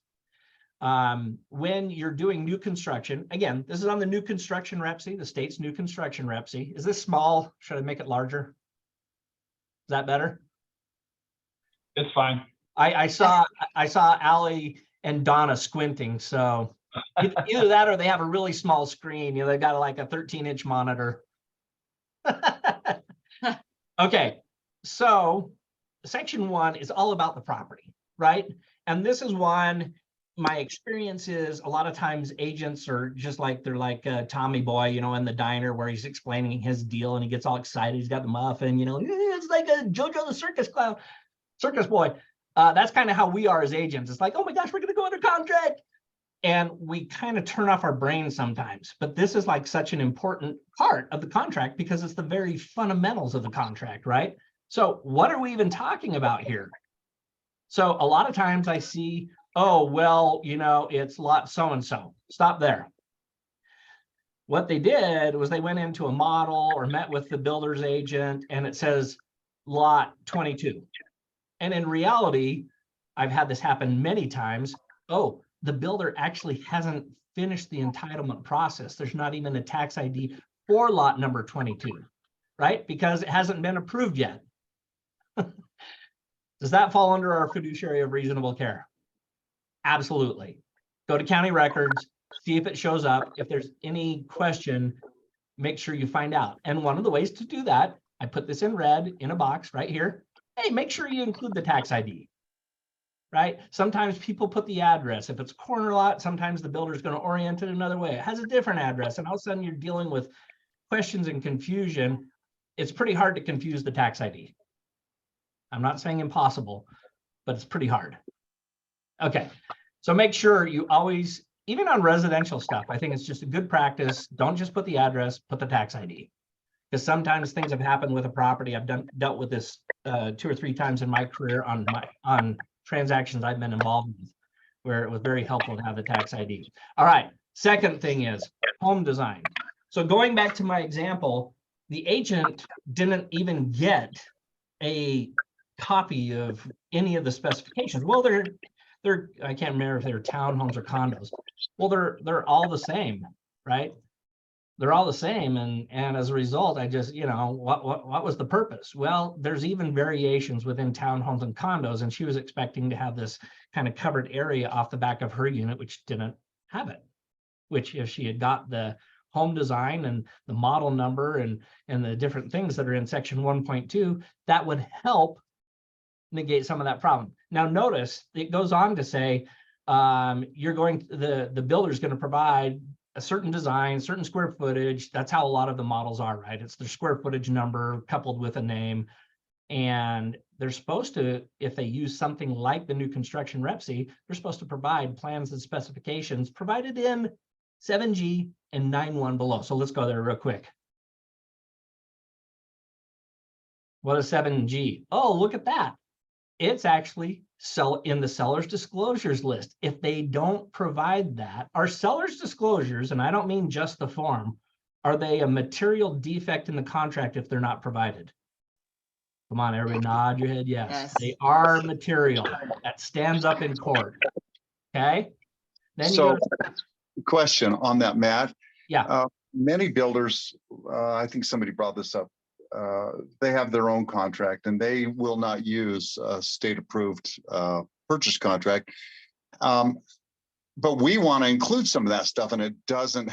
When you're doing new construction, again, this is on the new construction repsy, the state's new construction repsy. Is this small? Should I make it larger? Is that better?
It's fine.
I saw Allie and Donna squinting, so either that or they have a really small screen. They've got like a 13-inch monitor. Okay, so section 1 is all about the property, right? And this is one, my experience is a lot of times agents are just like, they're like Tommy Boy, you know, in the diner where he's explaining his deal and he gets all excited. He's got the muffin, you know, it's like a JoJo the circus boy. That's kind of how we are as agents. It's like, oh my gosh, we're going to go under contract. And we kind of turn off our brains sometimes. But this is like such an important part of the contract because it's the very fundamentals of the contract, right? So what are we even talking about here? So a lot of times I see, oh, well, you know, it's lot so-and-so. Stop there. What they did was they went into a model or met with the builder's agent and it says lot 22. And in reality, I've had this happen many times. Oh, the builder actually hasn't finished the entitlement process. There's not even a tax ID for lot number 22, right? Because it hasn't been approved yet. Does that fall under our fiduciary of reasonable care? Absolutely. Go to county records, see if it shows up. If there's any question, make sure you find out. And one of the ways to do that, I put this in red in a box right here. Hey, make sure you include the tax ID, right? Sometimes people put the address. If it's a corner lot, sometimes the builder is going to orient it another way. It has a different address, and all of a sudden you're dealing with questions and confusion. It's pretty hard to confuse the tax ID. I'm not saying impossible, but it's pretty hard. Okay, so make sure you always, even on residential stuff, I think it's just a good practice. Don't just put the address, put the tax ID. Because sometimes things have happened with a property. I've dealt with this 2 or 3 times in my career on transactions I've been involved with, where it was very helpful to have the tax ID. All right, second thing is home design. So going back to my example, the agent didn't even get a copy of any of the specifications. Well, they're I can't remember if they're townhomes or condos. Well, they're all the same, right? They're all the same, and as a result, I just, you know, what was the purpose? Well, there's even variations within townhomes and condos, and she was expecting to have this kind of covered area off the back of her unit, which didn't have it. Which, if she had got the home design and the model number and the different things that are in section 1.2, that would help negate some of that problem. Now, notice it goes on to say the builder is going to provide a certain design, certain square footage. That's how a lot of the models are, right? It's their square footage number coupled with a name. And they're supposed to, if they use something like the new construction REPC, they're supposed to provide plans and specifications provided in 7G and 9.1 below. So let's go there real quick. What is 7G? Oh, look at that. It's actually in the seller's disclosures list. If they don't provide that, are seller's disclosures, and I don't mean just the form, are they a material defect in the contract if they're not provided? Come on, everybody nod your head. Yes, they are material. That stands up in court. Okay. Then
so, question on that, Matt.
Yeah.
Many builders, I think somebody brought this up. They have their own contract and they will not use a state-approved purchase contract. But we want to include some of that stuff, and it doesn't.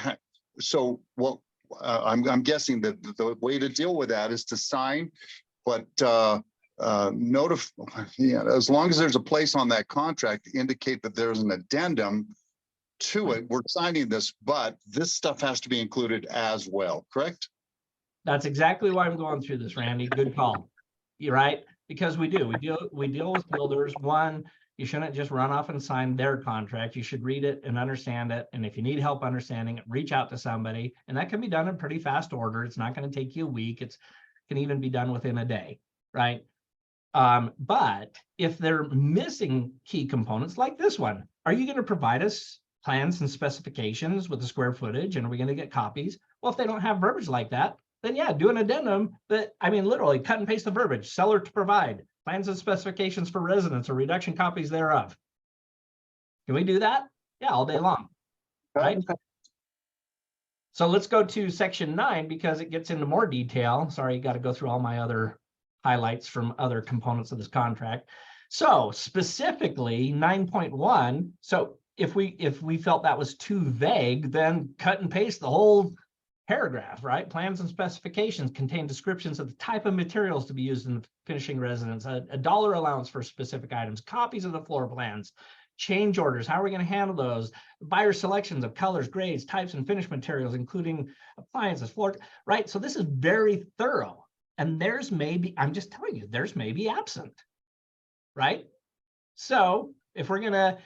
So, what I'm guessing that the way to deal with that is to sign, but as long as there's a place on that contract to indicate that there's an addendum to it. We're signing this, but this stuff has to be included as well. Correct?
That's exactly why I'm going through this, Randy. Good call. You're right, because we deal with builders. One, you shouldn't just run off and sign their contract. You should read it and understand it. And if you need help understanding it, reach out to somebody. And that can be done in pretty fast order. It's not going to take you a week. It can even be done within a day, right? But if they're missing key components like this one, are you going to provide us plans and specifications with the square footage? And are we going to get copies? Well, if they don't have verbiage like that, then yeah, do an addendum. But I mean, literally cut and paste the verbiage. Seller to provide plans and specifications for residents or reduction copies thereof. Can we do that? Yeah, all day long, right? So let's go to section 9 because it gets into more detail. Sorry, you got to go through all my other highlights from other components of this contract. So specifically 9.1. So if we felt that was too vague, then cut and paste the whole paragraph, right? Plans and specifications contain descriptions of the type of materials to be used in the finishing residence, a dollar allowance for specific items, copies of the floor plans, change orders, how are we going to handle those? Buyer selections of colors, grades, types, and finish materials, including appliances, floor, right? So this is very thorough. And there's maybe, I'm just telling you, there's maybe absent, right? So if we're gonna,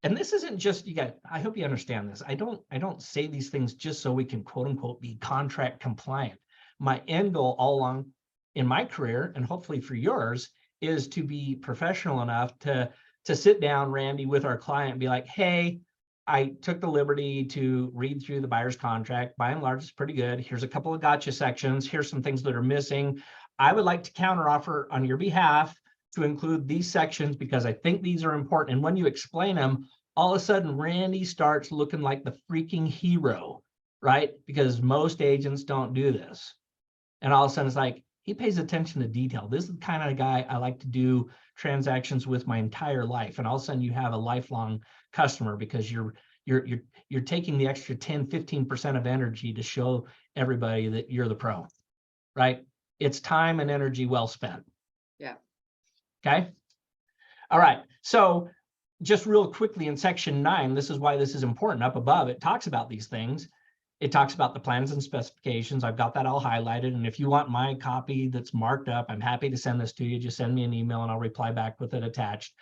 and this isn't just, you guys, I hope you understand this. I don't say these things just so we can quote unquote be contract compliant. My end goal all along in my career, and hopefully for yours, is to be professional enough to sit down, Randy, with our client and be like, hey, I took the liberty to read through the buyer's contract. By and large, it's pretty good. Here's a couple of gotcha sections. Here's some things that are missing. I would like to counteroffer on your behalf to include these sections because I think these are important. And when you explain them, all of a sudden, Randy starts looking like the freaking hero, right? Because most agents don't do this. And all of a sudden, it's like, he pays attention to detail. This is the kind of guy I like to do transactions with my entire life. And all of a sudden you have a lifelong customer because you're taking the extra 10, 15% of energy to show everybody that you're the pro, right? It's time and energy well spent.
Yeah.
Okay. All right. So just real quickly in section 9, this is why this is important. Up above, it talks about these things. It talks about the plans and specifications. I've got that all highlighted. And if you want my copy that's marked up, I'm happy to send this to you. Just send me an email and I'll reply back with it attached.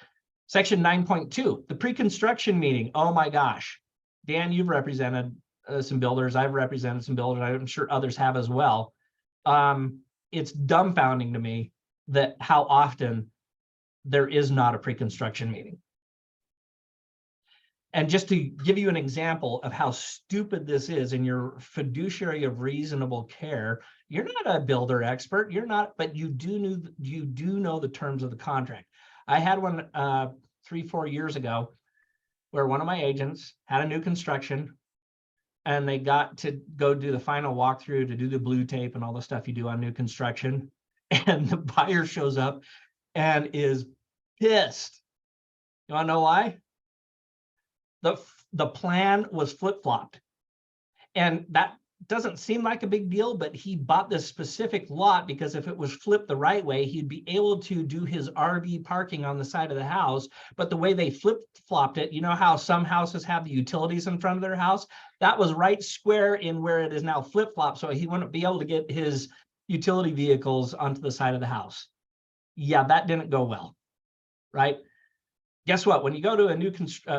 Section 9.2, the pre-construction meeting. Oh my gosh. Dan, you've represented some builders. I've represented some builders. I'm sure others have as well. It's dumbfounding to me that how often there is not a pre-construction meeting. And just to give you an example of how stupid this is in your fiduciary of reasonable care, you're not a builder expert, you're not, but you do know the terms of the contract. I had one 3-4 years ago where one of my agents had a new construction and they got to go do the final walkthrough to do the blue tape and all the stuff you do on new construction. And the buyer shows up and is pissed. You wanna know why? The plan was flip-flopped. And that doesn't seem like a big deal, but he bought this specific lot because if it was flipped the right way, he'd be able to do his RV parking on the side of the house. But the way they flip-flopped it, you know how some houses have the utilities in front of their house? That was right square in where it is now flip-flopped, so he wouldn't be able to get his utility vehicles onto the side of the house. Yeah, that didn't go well, right? Guess what? When you go to a new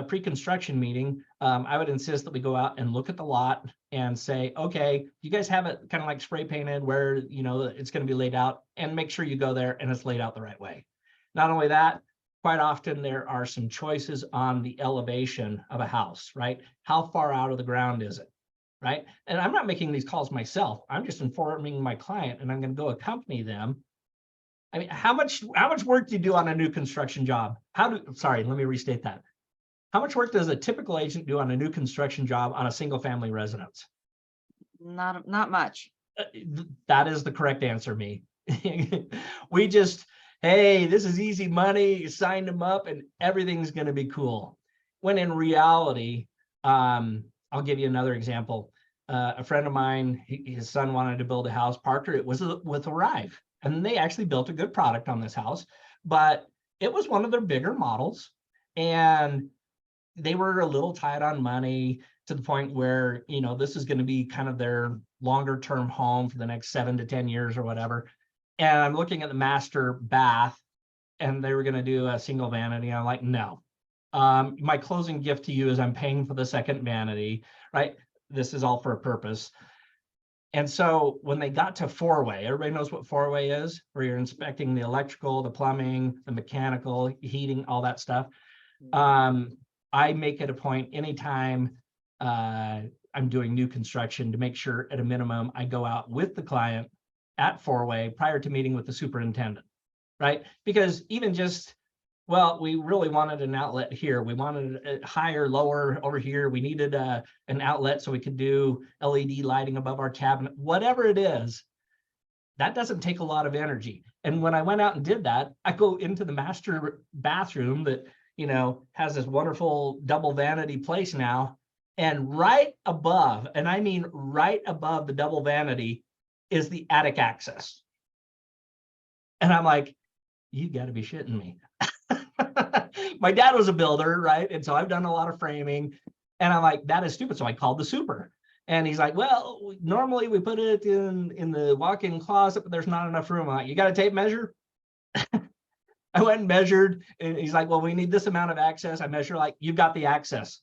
pre-construction meeting, I would insist that we go out and look at the lot and say, okay, you guys have it kind of like spray painted where, you know, it's going to be laid out, and make sure you go there and it's laid out the right way. Not only that, quite often there are some choices on the elevation of a house, right? How far out of the ground is it, right? And I'm not making these calls myself. I'm just informing my client, and I'm going to go accompany them. I mean, how much work do you do on a new construction job? Sorry, let me restate that. How much work does a typical agent do on a new construction job on a single family residence?
Not much.
That is the correct answer, me. We just, hey, this is easy money. You signed them up and everything's going to be cool. When in reality, I'll give you another example. A friend of mine, his son wanted to build a house. Parker, it was with Arrive. And they actually built a good product on this house, but it was one of their bigger models. And they were a little tight on money to the point where, you know, this is going to be kind of their longer term home for the next 7 to 10 years or whatever. And I'm looking at the master bath and they were going to do a single vanity. I'm like, no, my closing gift to you is I'm paying for the second vanity, right? This is all for a purpose. And so when they got to 4-way, everybody knows what 4-way is, where you're inspecting the electrical, the plumbing, the mechanical, heating, all that stuff. I make it a point anytime I'm doing new construction to make sure at a minimum I go out with the client at 4-way prior to meeting with the superintendent, right? Because even just, well, we really wanted an outlet here. We wanted it higher, lower over here. We needed an outlet so we could do LED lighting above our cabinet, whatever it is. That doesn't take a lot of energy. And when I went out and did that, I go into the master bathroom that, you know, has this wonderful double vanity place now. And right above, and I mean right above the double vanity, is the attic access. And I'm like, you got to be shitting me. My dad was a builder, right? And so I've done a lot of framing, and I'm like, that is stupid. So I called the super, and he's like, well, normally we put it in the walk-in closet, but there's not enough room. I'm like, you got a tape measure? I went and measured, and he's like, well, we need this amount of access. I measure, like, you've got the access.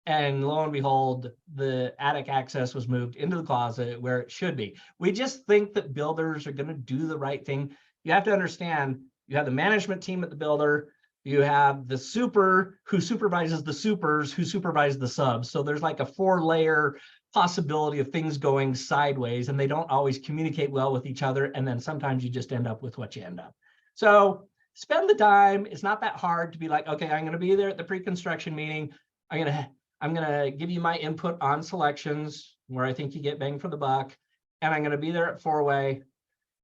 And lo and behold, the attic access was moved into the closet where it should be. We just think that builders are going to do the right thing. You have to understand, you have the management team at the builder, you have the super who supervises the supers who supervise the subs. So there's like a 4-layer possibility of things going sideways, and they don't always communicate well with each other. And then sometimes you just end up with what you end up. So spend the time. It's not that hard to be like, okay, I'm going to be there at the pre-construction meeting. I'm going to give you my input on selections where I think you get bang for the buck. And I'm going to be there at 4-way,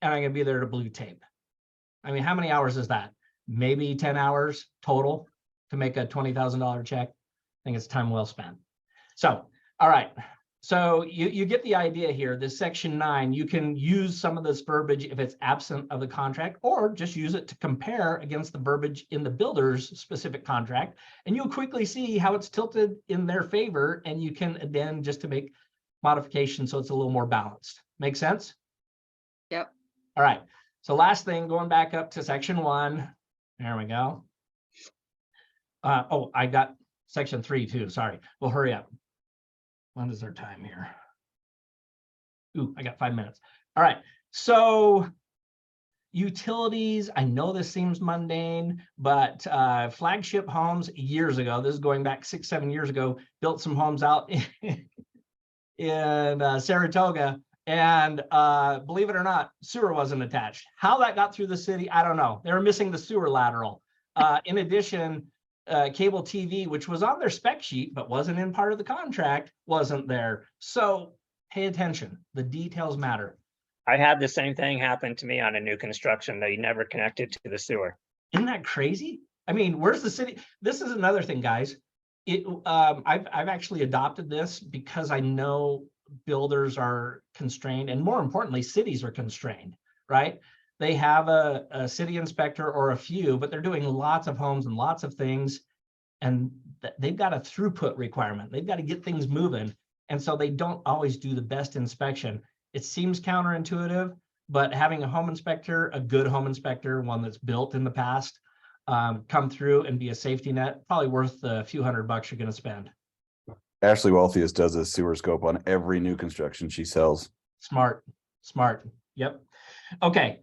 and I'm going to be there to blue tape. I mean, how many hours is that? Maybe 10 hours total to make a $20,000 check. I think it's time well spent. So, all right. So you get the idea here. This section 9, you can use some of this verbiage if it's absent of the contract, or just use it to compare against the verbiage in the builder's specific contract. And you'll quickly see how it's tilted in their favor. And you can then just to make modifications so it's a little more balanced. Make sense?
Yep.
All right. So last thing, going back up to section 1. There we go. Oh, I got section 3 too. Sorry. We'll hurry up. When is our time here? Ooh, I got 5 minutes. All right. So utilities, I know this seems mundane, but Flagship Homes years ago, this is going back 6-7 years ago, built some homes out in Saratoga. And believe it or not, sewer wasn't attached. How that got through the city, I don't know. They were missing the sewer lateral. In addition, cable TV, which was on their spec sheet, but wasn't in part of the contract, wasn't there. So pay attention. The details matter.
I had the same thing happen to me on a new construction. They never connected to the sewer.
Isn't that crazy? I mean, where's the city? This is another thing, guys. I've actually adopted this because I know builders are constrained, and more importantly, cities are constrained, right? They have a city inspector or a few, but they're doing lots of homes and lots of things, and they've got a throughput requirement. They've got to get things moving, and so they don't always do the best inspection. It seems counterintuitive, but having a home inspector, a good home inspector, one that's built in the past, come through and be a safety net, probably worth the few $100 you're going to spend.
Ashley Wealthiest does a sewer scope on every new construction she sells.
Smart. Yep. Okay.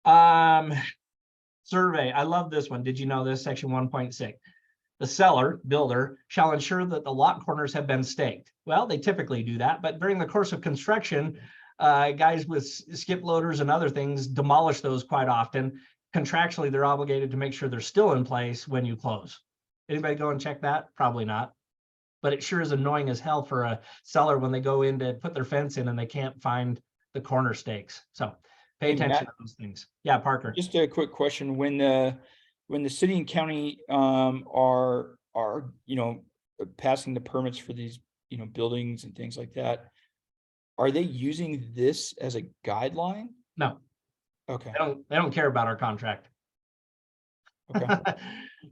Survey. I love this one. Did you know this? Section 1.6. The seller, builder, shall ensure that the lot corners have been staked. Well, they typically do that, but during the course of construction, guys with skip loaders and other things demolish those quite often. Contractually, they're obligated to make sure they're still in place when you close. Anybody go and check that? Probably not. But it sure is annoying as hell for a seller when they go in to put their fence in and they can't find the corner stakes. So pay
Hey,
attention
Matt,
to those things. Yeah, Parker.
Just a quick question. When the city and county are passing the permits for these buildings and things like that, are they using this as a guideline?
No,
Okay.
they don't care about our contract.
Okay.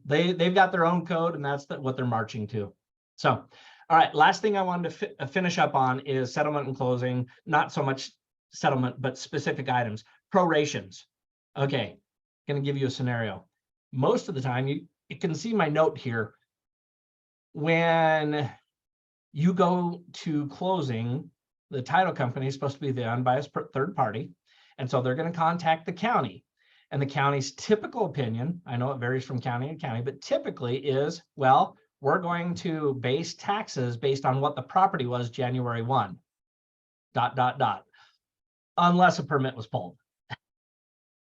They've got their own code, and that's what they're marching to. So, all right, last thing I wanted to finish up on is settlement and closing. Not so much settlement, but specific items. Prorations. Okay, going to give you a scenario. Most of the time, you can see my note here. When you go to closing, the title company is supposed to be the unbiased third party. And so they're going to contact the county. And the county's typical opinion, I know it varies from county to county, but typically is, well, we're going to base taxes based on what the property was January 1, ... Unless a permit was pulled,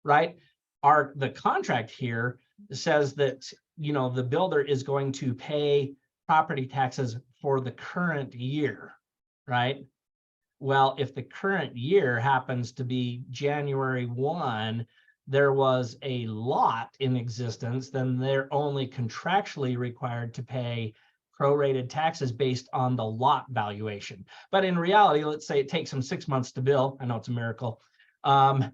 right? The contract here says that, the builder is going to pay property taxes for the current year, right? Well, if the current year happens to be January 1, there was a lot in existence, then they're only contractually required to pay prorated taxes based on the lot valuation. But in reality, let's say it takes them 6 months to build. I know it's a miracle. And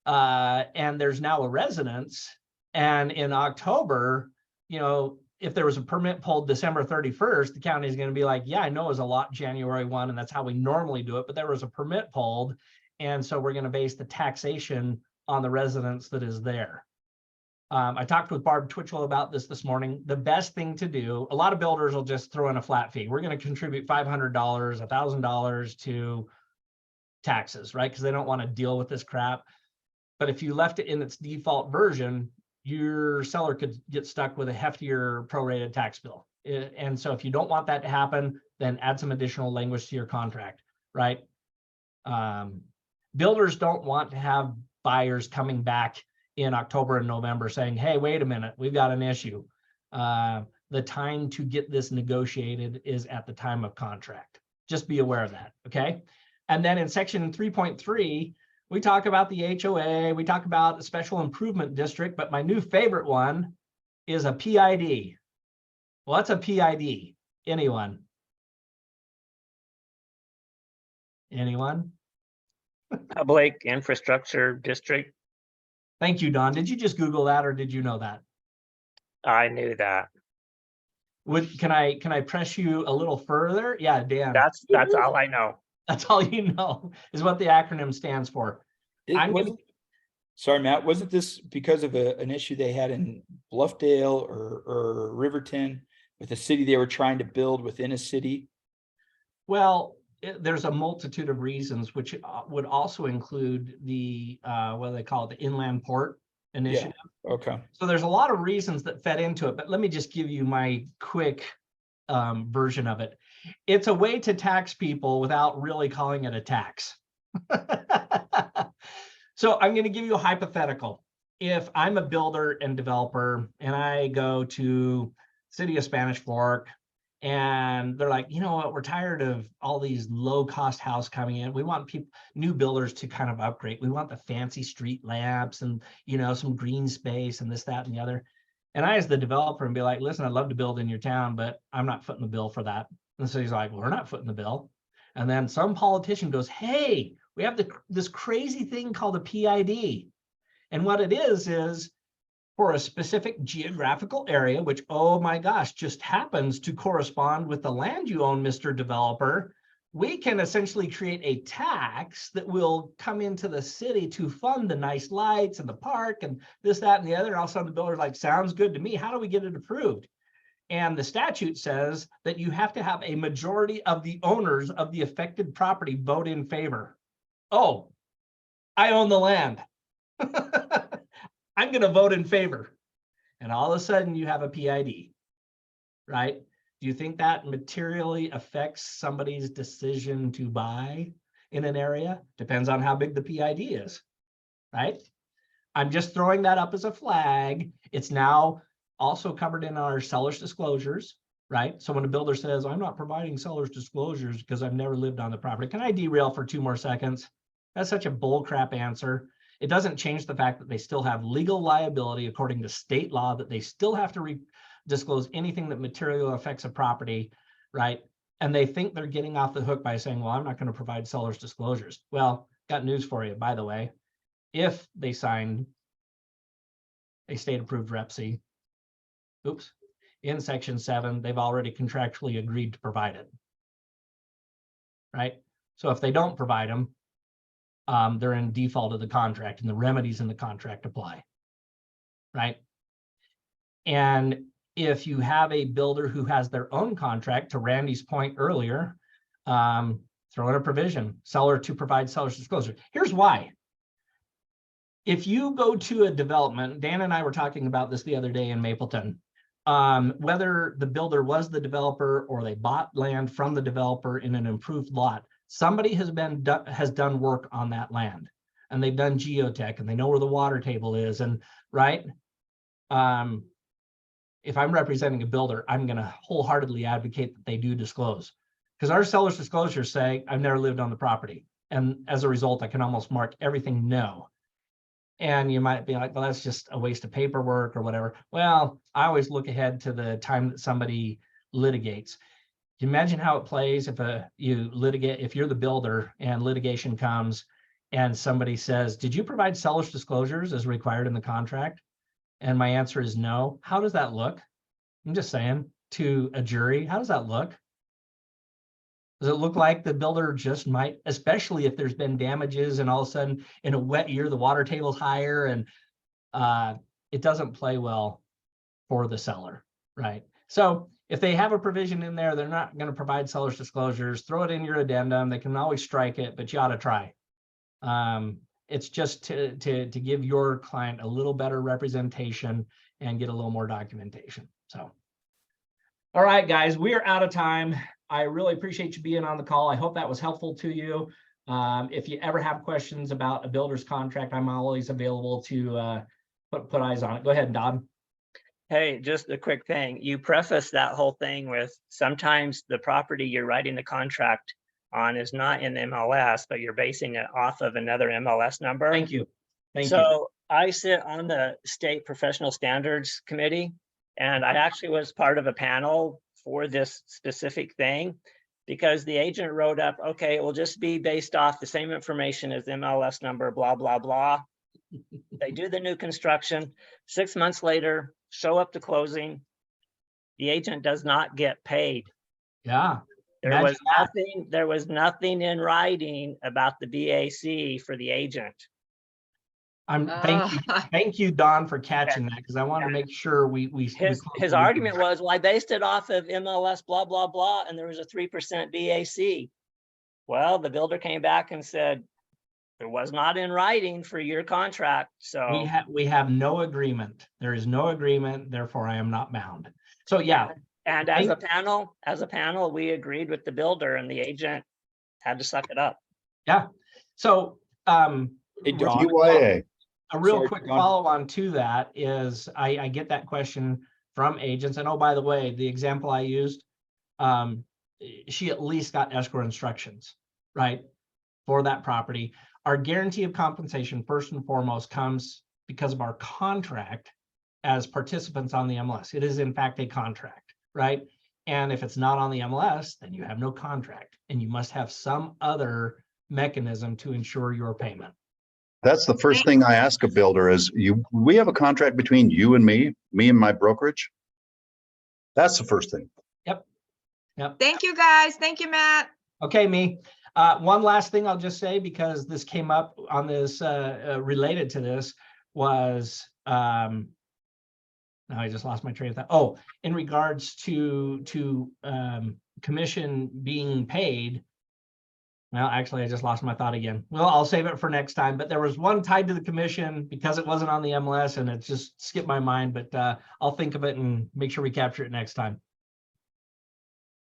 there's now a residence. And in October, you know, if there was a permit pulled December 31st, the county is going to be like, yeah, I know it was a lot January 1, and that's how we normally do it, but there was a permit pulled. And so we're going to base the taxation on the residence that is there. I talked with Barb Twitchell about this morning. The best thing to do, a lot of builders will just throw in a flat fee. We're going to contribute $500, $1,000 to taxes, right? Because they don't want to deal with this crap. But if you left it in its default version, your seller could get stuck with a heftier prorated tax bill. And so if you don't want that to happen, then add some additional language to your contract, right? Builders don't want to have buyers coming back in October and November saying, hey, wait a minute, we've got an issue. The time to get this negotiated is at the time of contract. Just be aware of that, okay? And then in section 3.3, we talk about the HOA, we talk about the special improvement district, but my new favorite one is a PID. What's a PID? Anyone? Anyone?
Public Infrastructure District.
Thank you, Don. Did you just Google that or did you know that?
I knew that.
Can I press you a little further? Yeah, Dan.
That's all I know.
That's all you know is what the acronym stands for.
Sorry, Matt, wasn't this because of an issue they had in Bluffdale or Riverton with a city they were trying to build within a city?
Well, there's a multitude of reasons, which would also include the, what do they call it, the inland port initiative.
Yeah. Okay.
So there's a lot of reasons that fed into it, but let me just give you my quick version of it. It's a way to tax people without really calling it a tax. So I'm going to give you a hypothetical. If I'm a builder and developer and I go to City of Spanish Fork and they're like, you know what, we're tired of all these low cost house coming in. We want people, new builders to kind of upgrade. We want the fancy street lamps and, you know, some green space and this, that, and the other. And I, as the developer, and be like, listen, I'd love to build in your town, but I'm not footing the bill for that. And so he's like, well, we're not footing the bill. And then some politician goes, hey, we have this crazy thing called a PID. And what it is for a specific geographical area, which, oh my gosh, just happens to correspond with the land you own, Mr. Developer, we can essentially create a tax that will come into the city to fund the nice lights and the park and this, that, and the other. And all of a sudden the builder's like, sounds good to me. How do we get it approved? And the statute says that you have to have a majority of the owners of the affected property vote in favor. Oh, I own the land. I'm going to vote in favor. And all of a sudden you have a PID, right? Do you think that materially affects somebody's decision to buy in an area? Depends on how big the PID is, right? I'm just throwing that up as a flag. It's now also covered in our seller's disclosures, right? So when a builder says, I'm not providing seller's disclosures because I've never lived on the property. Can I derail for 2 more seconds? That's such a bull crap answer. It doesn't change the fact that they still have legal liability according to state law, that they still have to disclose anything that materially affects a property, right? And they think they're getting off the hook by saying, well, I'm not going to provide seller's disclosures. Well, got news for you, by the way. If they signed a state-approved REPC, in section 7, they've already contractually agreed to provide it, right? So if they don't provide them, they're in default of the contract and the remedies in the contract apply, right? And if you have a builder who has their own contract, to Randy's point earlier, throw in a provision, seller to provide seller's disclosure. Here's why. If you go to a development, Dan and I were talking about this the other day in Mapleton, whether the builder was the developer or they bought land from the developer in an improved lot, somebody has done work on that land, and they've done geotech and they know where the water table is, and right. If I'm representing a builder, I'm going to wholeheartedly advocate that they do disclose, because our seller's disclosures say I've never lived on the property, and as a result, I can almost mark everything no. And you might be like, well, that's just a waste of paperwork or whatever. Well, I always look ahead to the time that somebody litigates. Can you imagine how it plays if you litigate, if you're the builder and litigation comes and somebody says, did you provide seller's disclosures as required in the contract? and my answer is no, how does that look? I'm just saying, to a jury, how does that look? Does it look like the builder just might, especially if there's been damages and all of a sudden in a wet year, the water table's higher and it doesn't play well for the seller, right? So if they have a provision in there, they're not going to provide seller's disclosures, throw it in your addendum. They can always strike it, but you ought to try. It's just to give your client a little better representation and get a little more documentation. So, all right, guys, we are out of time. I really appreciate you being on the call. I hope that was helpful to you. If you ever have questions about a builder's contract, I'm always available to put eyes on it. Go ahead, Don.
Hey, just a quick thing. You preface that whole thing with sometimes the property you're writing the contract on is not in MLS, but you're basing it off of another MLS number.
Thank you. Thank you.
So I sit on the State Professional Standards Committee, and I actually was part of a panel for this specific thing because the agent wrote up, okay, it will just be based off the same information as MLS number, blah, blah, blah. They do the new construction. 6 months later, show up to closing. The agent does not get paid.
Yeah.
There was nothing in writing about the BAC for the agent.
Thank you, Don, for catching that, because I wanted to make sure we
his argument was, well, I based it off of MLS, blah, blah, blah, and there was a 3% BAC. Well, the builder came back and said, it was not in writing for your contract. So
we have no agreement. There is no agreement, therefore I am not bound. So yeah.
And as a panel, we agreed with the builder and the agent had to suck it up.
Yeah. So
Hey, Don.
a real
Sorry,
quick
Don.
follow on to that is I get that question from agents. And oh, by the way, the example I used, she at least got escrow instructions, right, for that property. Our guarantee of compensation, first and foremost, comes because of our contract as participants on the MLS. It is in fact a contract, right? And if it's not on the MLS, then you have no contract and you must have some other mechanism to ensure your payment.
That's the first thing I ask a builder is, we have a contract between you and me and my brokerage. That's the first thing.
Yep.
Thank you, guys. Thank you, Matt.
Okay, me. One last thing I'll just say, because this came up on this related to this, was now I just lost my train of thought. Oh, in regards to commission being paid. Well, actually, I just lost my thought again. Well, I'll save it for next time. But there was one tied to the commission because it wasn't on the MLS and it just skipped my mind. But I'll think of it and make sure we capture it next time.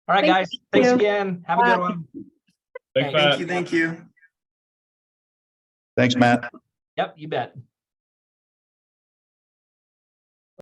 All right, guys. Thanks again. Have a good one.
Thanks, Matt.
Thank you.
Thanks, Matt.
Yep, you bet.